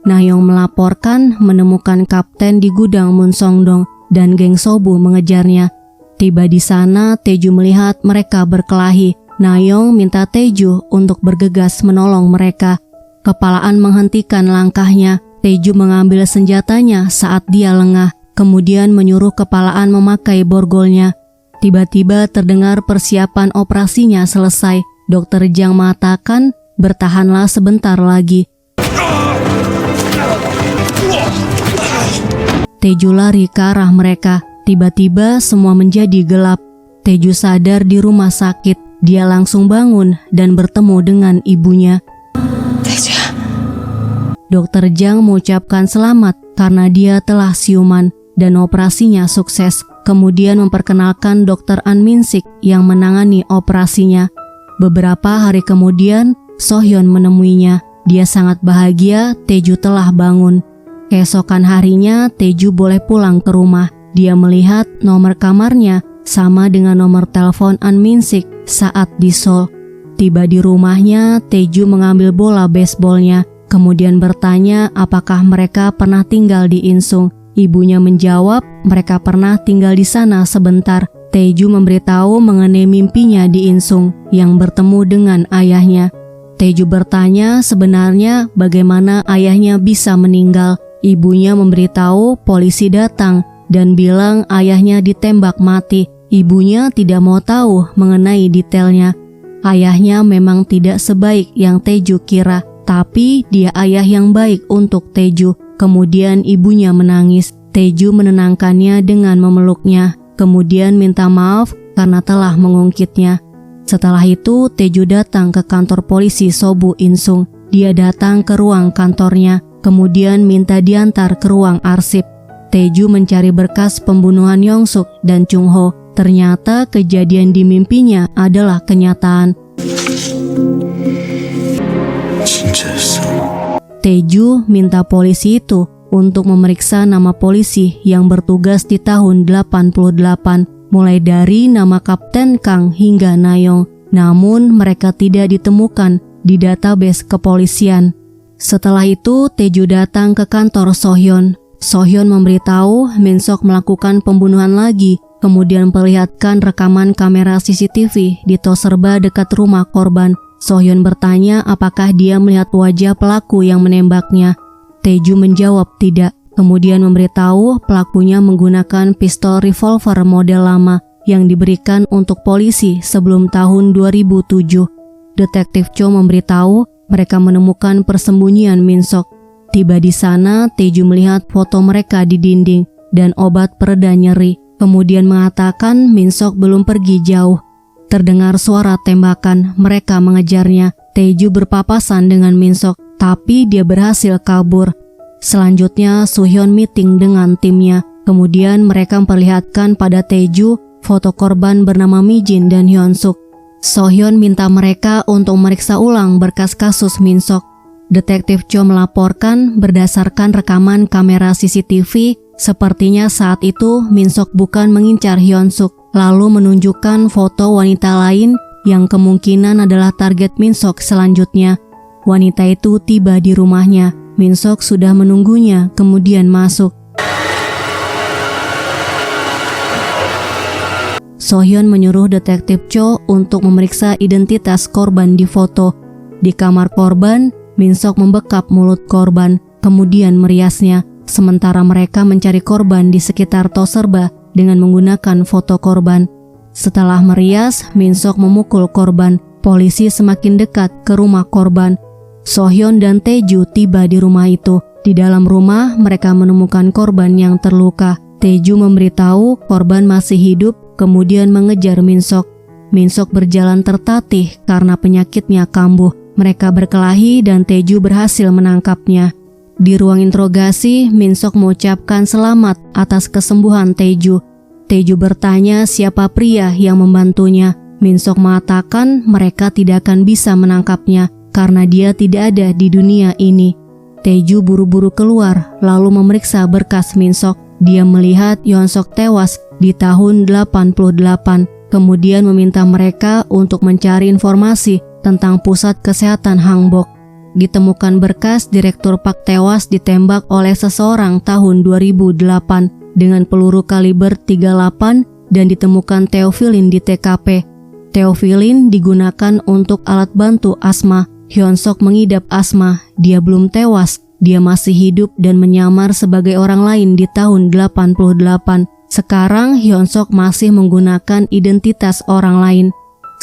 Nahyong melaporkan menemukan kapten di gudang Munsongdong dan geng Sobu mengejarnya. Tiba di sana, Taeju melihat mereka berkelahi. Nahyong minta Taeju untuk bergegas menolong mereka. Kepalaan menghentikan langkahnya. Taeju mengambil senjatanya saat dia lengah, kemudian menyuruh kepalaan memakai borgolnya. Tiba-tiba terdengar persiapan operasinya selesai. Dokter Jang mengatakan, bertahanlah sebentar lagi. Taeju lari ke arah mereka. Tiba-tiba semua menjadi gelap. Taeju sadar di rumah sakit. Dia langsung bangun dan bertemu dengan ibunya. Taeju. Dokter Jang mengucapkan selamat karena dia telah siuman dan operasinya sukses. Kemudian memperkenalkan Dokter An Min-sik yang menangani operasinya. Beberapa hari kemudian, Sohyun menemuinya. Dia sangat bahagia Taeju telah bangun. Keesokan harinya, Taeju boleh pulang ke rumah. Dia melihat nomor kamarnya sama dengan nomor telepon An Min-sik saat di Seoul. Tiba di rumahnya, Taeju mengambil bola baseballnya, kemudian bertanya apakah mereka pernah tinggal di Insung. Ibunya menjawab mereka pernah tinggal di sana sebentar. Taeju memberitahu mengenai mimpinya di Insung yang bertemu dengan ayahnya. Taeju bertanya sebenarnya bagaimana ayahnya bisa meninggal. Ibunya memberitahu polisi datang dan bilang ayahnya ditembak mati. Ibunya tidak mau tahu mengenai detailnya. Ayahnya memang tidak sebaik yang Taeju kira, tapi dia ayah yang baik untuk Taeju. Kemudian ibunya menangis. Taeju menenangkannya dengan memeluknya, kemudian minta maaf karena telah mengungkitnya. Setelah itu, Taeju datang ke kantor polisi Sobu Insung. Dia datang ke ruang kantornya, kemudian minta diantar ke ruang arsip. Taeju mencari berkas pembunuhan Yongsuk dan Chung-ho. Ternyata kejadian di mimpinya adalah kenyataan. Taeju minta polisi itu untuk memeriksa nama polisi yang bertugas di tahun 88, mulai dari nama Kapten Kang hingga Nahyong. Namun mereka tidak ditemukan di database kepolisian. Setelah itu, Taeju datang ke kantor Sohyun. Sohyun memberitahu Min-sok melakukan pembunuhan lagi, kemudian perlihatkan rekaman kamera CCTV di tos serba dekat rumah korban. Sohyun bertanya apakah dia melihat wajah pelaku yang menembaknya. Taeju menjawab tidak, kemudian memberitahu pelakunya menggunakan pistol revolver model lama yang diberikan untuk polisi sebelum tahun 2007. Detektif Cho memberitahu mereka menemukan persembunyian Min-sok. Tiba di sana, Taeju melihat foto mereka di dinding dan obat pereda nyeri. Kemudian mengatakan Min-sok belum pergi jauh. Terdengar suara tembakan, mereka mengejarnya. Taeju berpapasan dengan Min-sok, tapi dia berhasil kabur. Selanjutnya, Suhyun meeting dengan timnya. Kemudian mereka memperlihatkan pada Taeju foto korban bernama Mi-jin dan Hyun-suk. Sohyun minta mereka untuk meriksa ulang berkas kasus Min-sok. Detektif Cho melaporkan berdasarkan rekaman kamera CCTV, sepertinya saat itu Min-sok bukan mengincar Hyun-suk, lalu menunjukkan foto wanita lain yang kemungkinan adalah target Min-sok selanjutnya. Wanita itu tiba di rumahnya. Min-sok sudah menunggunya, kemudian masuk. Sohyun menyuruh detektif Cho untuk memeriksa identitas korban di foto. Di kamar korban, Min-sok membekap mulut korban, kemudian meriasnya, sementara mereka mencari korban di sekitar tos serba dengan menggunakan foto korban. Setelah merias, Min-sok memukul korban. Polisi semakin dekat ke rumah korban. Sohyun dan Taeju tiba di rumah itu. Di dalam rumah, mereka menemukan korban yang terluka. Taeju memberitahu korban masih hidup, kemudian mengejar Min-sok. Min-sok berjalan tertatih karena penyakitnya kambuh. Mereka berkelahi dan Taeju berhasil menangkapnya. Di ruang interogasi, Min-sok mengucapkan selamat atas kesembuhan Taeju. Taeju bertanya siapa pria yang membantunya. Min-sok mengatakan mereka tidak akan bisa menangkapnya karena dia tidak ada di dunia ini. Taeju buru-buru keluar lalu memeriksa berkas Min-sok. Dia melihat Yeon-sok tewas di tahun 88, kemudian meminta mereka untuk mencari informasi tentang pusat kesehatan Hanbok. Ditemukan berkas Direktur Park tewas ditembak oleh seseorang tahun 2008 dengan peluru kaliber 38 dan ditemukan teofilin di TKP. Teofilin digunakan untuk alat bantu asma. Hyun-sok mengidap asma. Dia belum tewas. Dia masih hidup dan menyamar sebagai orang lain di tahun 88. Sekarang Hyun-sok masih menggunakan identitas orang lain.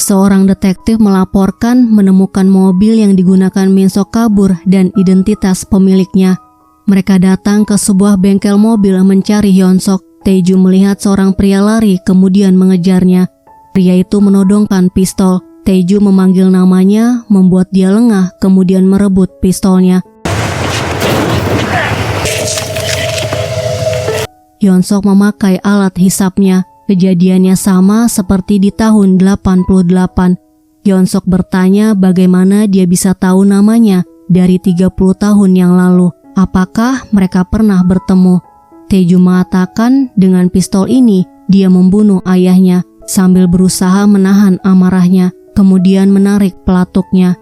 Seorang detektif melaporkan menemukan mobil yang digunakan Min-sok kabur dan identitas pemiliknya. Mereka datang ke sebuah bengkel mobil mencari Hyun-sok. Taeju melihat seorang pria lari kemudian mengejarnya. Pria itu menodongkan pistol. Taeju memanggil namanya, membuat dia lengah kemudian merebut pistolnya. Hyun-sok memakai alat hisapnya. Kejadiannya sama seperti di tahun 88. Hyun-sok bertanya bagaimana dia bisa tahu namanya dari 30 tahun yang lalu. Apakah mereka pernah bertemu? Taeju mengatakan dengan pistol ini dia membunuh ayahnya sambil berusaha menahan amarahnya, kemudian menarik pelatuknya.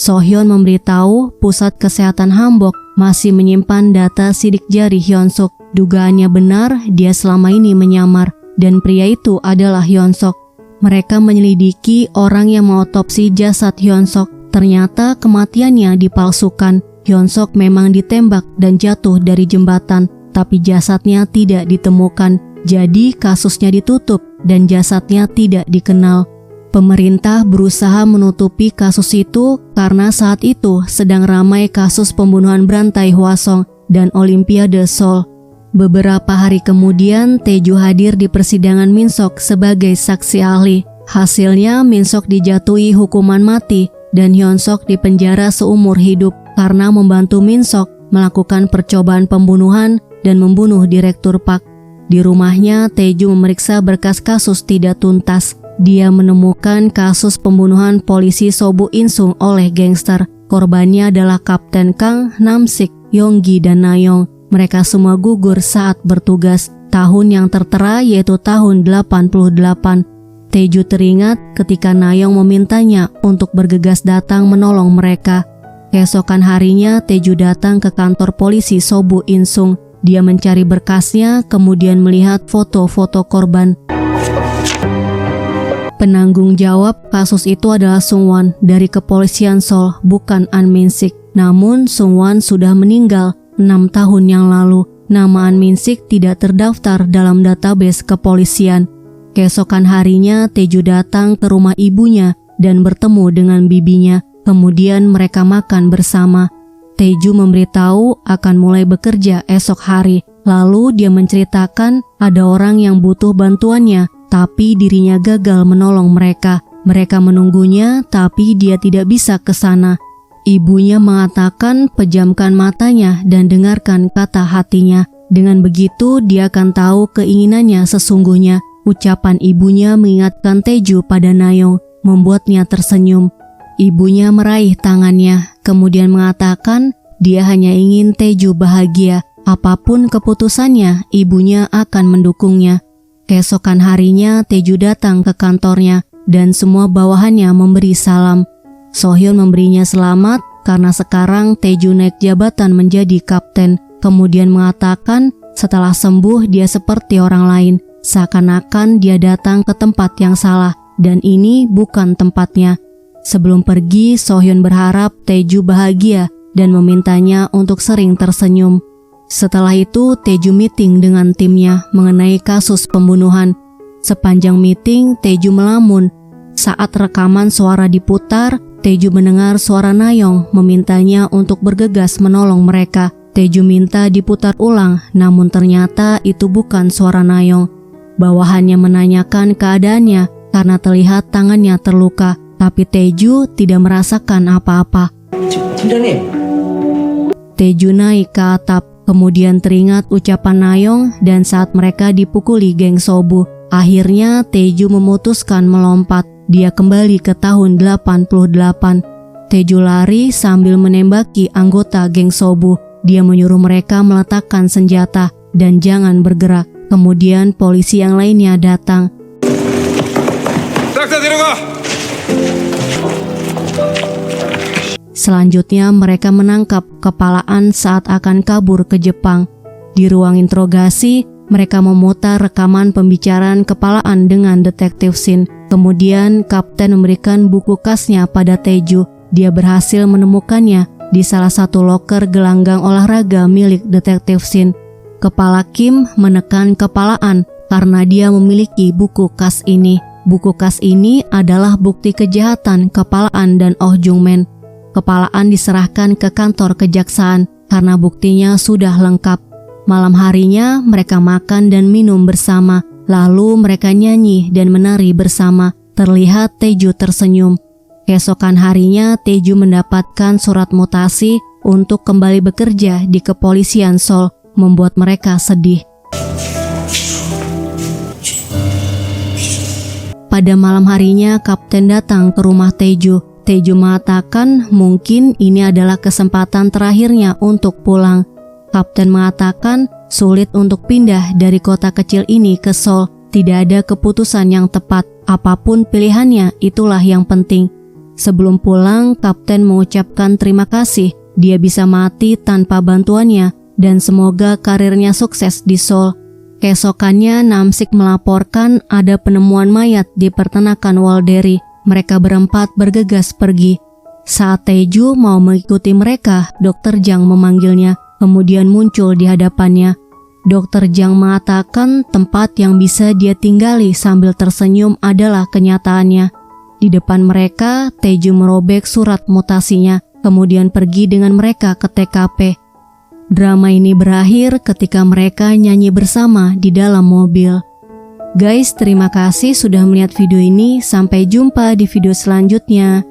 Sohyun memberitahu pusat kesehatan Hanbok masih menyimpan data sidik jari Hyun-sok. Dugaannya benar, dia selama ini menyamar dan pria itu adalah Hyun-sok. Mereka menyelidiki orang yang mengotopsi jasad Hyun-sok. Ternyata kematiannya dipalsukan. Hyun-sok memang ditembak dan jatuh dari jembatan, tapi jasadnya tidak ditemukan. Jadi kasusnya ditutup dan jasadnya tidak dikenal. Pemerintah berusaha menutupi kasus itu karena saat itu sedang ramai kasus pembunuhan berantai Hwasong dan Olimpiade Seoul. Beberapa hari kemudian, Taeju hadir di persidangan Min-sok sebagai saksi ahli. Hasilnya, Min-sok dijatuhi hukuman mati dan Hyun-sok dipenjara seumur hidup karena membantu Min-sok melakukan percobaan pembunuhan dan membunuh Direktur Park. Di rumahnya, Taeju memeriksa berkas kasus tidak tuntas. Dia menemukan kasus pembunuhan polisi Sobu Insung oleh gangster. Korbannya adalah Kapten Kang, Namsik, Yonggi, dan Nayong. Mereka semua gugur saat bertugas. Tahun yang tertera yaitu tahun 88. Taeju teringat ketika Nayong memintanya untuk bergegas datang menolong mereka. Keesokan harinya, Taeju datang ke kantor polisi Sobu Insung. Dia mencari berkasnya, kemudian melihat foto-foto korban. Penanggung jawab kasus itu adalah Sungwon dari kepolisian Seoul, bukan An Min-sik. Namun Sungwon sudah meninggal 6 tahun yang lalu. Nama An Min-sik tidak terdaftar dalam database kepolisian. Keesokan harinya, Taeju datang ke rumah ibunya dan bertemu dengan bibinya. Kemudian mereka makan bersama. Taeju memberitahu akan mulai bekerja esok hari. Lalu dia menceritakan ada orang yang butuh bantuannya, tapi dirinya gagal menolong mereka. Mereka menunggunya, tapi dia tidak bisa ke sana. Ibunya mengatakan pejamkan matanya dan dengarkan kata hatinya. Dengan begitu, dia akan tahu keinginannya sesungguhnya. Ucapan ibunya mengingatkan Taeju pada Nayong, membuatnya tersenyum. Ibunya meraih tangannya, kemudian mengatakan dia hanya ingin Taeju bahagia. Apapun keputusannya, ibunya akan mendukungnya. Keesokan harinya, Taeju datang ke kantornya dan semua bawahannya memberi salam. Sohyun memberinya selamat karena sekarang Taeju naik jabatan menjadi kapten. Kemudian mengatakan setelah sembuh dia seperti orang lain. Seakan-akan dia datang ke tempat yang salah dan ini bukan tempatnya. Sebelum pergi, Sohyun berharap Taeju bahagia dan memintanya untuk sering tersenyum. Setelah itu, Taeju meeting dengan timnya mengenai kasus pembunuhan. Sepanjang meeting, Taeju melamun. Saat rekaman suara diputar, Taeju mendengar suara Nayong memintanya untuk bergegas menolong mereka. Taeju minta diputar ulang, namun ternyata itu bukan suara Nayong. Bawahannya menanyakan keadaannya karena terlihat tangannya terluka, tapi Taeju tidak merasakan apa-apa. 팀장님, Taeju naik ke atap. Kemudian teringat ucapan Nayong dan saat mereka dipukuli geng Sobu. Akhirnya Taeju memutuskan melompat. Dia kembali ke tahun 88. Taeju lari sambil menembaki anggota geng Sobu. Dia menyuruh mereka meletakkan senjata dan jangan bergerak. Kemudian polisi yang lainnya datang. Selanjutnya mereka menangkap kepalaan saat akan kabur ke Jepang. Di ruang interogasi, mereka memutar rekaman pembicaraan kepalaan dengan detektif Shin. Kemudian kapten memberikan buku kasnya pada Taeju. Dia berhasil menemukannya di salah satu loker gelanggang olahraga milik detektif Shin. Kepala Kim menekan kepalaan karena dia memiliki buku kas ini. Buku kas ini adalah bukti kejahatan kepalaan dan Oh Jung-men. Kepalaan diserahkan ke kantor kejaksaan karena buktinya sudah lengkap. Malam harinya mereka makan dan minum bersama, lalu mereka nyanyi dan menari bersama. Terlihat Taeju tersenyum. Keesokan harinya Taeju mendapatkan surat mutasi untuk kembali bekerja di kepolisian Seoul, membuat mereka sedih. Pada malam harinya kapten datang ke rumah Taeju. Taeju mengatakan mungkin ini adalah kesempatan terakhirnya untuk pulang. Kapten mengatakan sulit untuk pindah dari kota kecil ini ke Seoul. Tidak ada keputusan yang tepat. Apapun pilihannya, itulah yang penting. Sebelum pulang, kapten mengucapkan terima kasih. Dia bisa mati tanpa bantuannya dan semoga karirnya sukses di Seoul. Keesokannya Namsik melaporkan ada penemuan mayat di peternakan Walderi. Mereka berempat bergegas pergi. Saat Taeju mau mengikuti mereka, Dr. Jang memanggilnya, kemudian muncul di hadapannya. Dr. Jang mengatakan tempat yang bisa dia tinggali sambil tersenyum adalah kenyataannya. Di depan mereka, Taeju merobek surat mutasinya, kemudian pergi dengan mereka ke TKP. Drama ini berakhir ketika mereka nyanyi bersama di dalam mobil. Guys, terima kasih sudah melihat video ini. Sampai jumpa di video selanjutnya.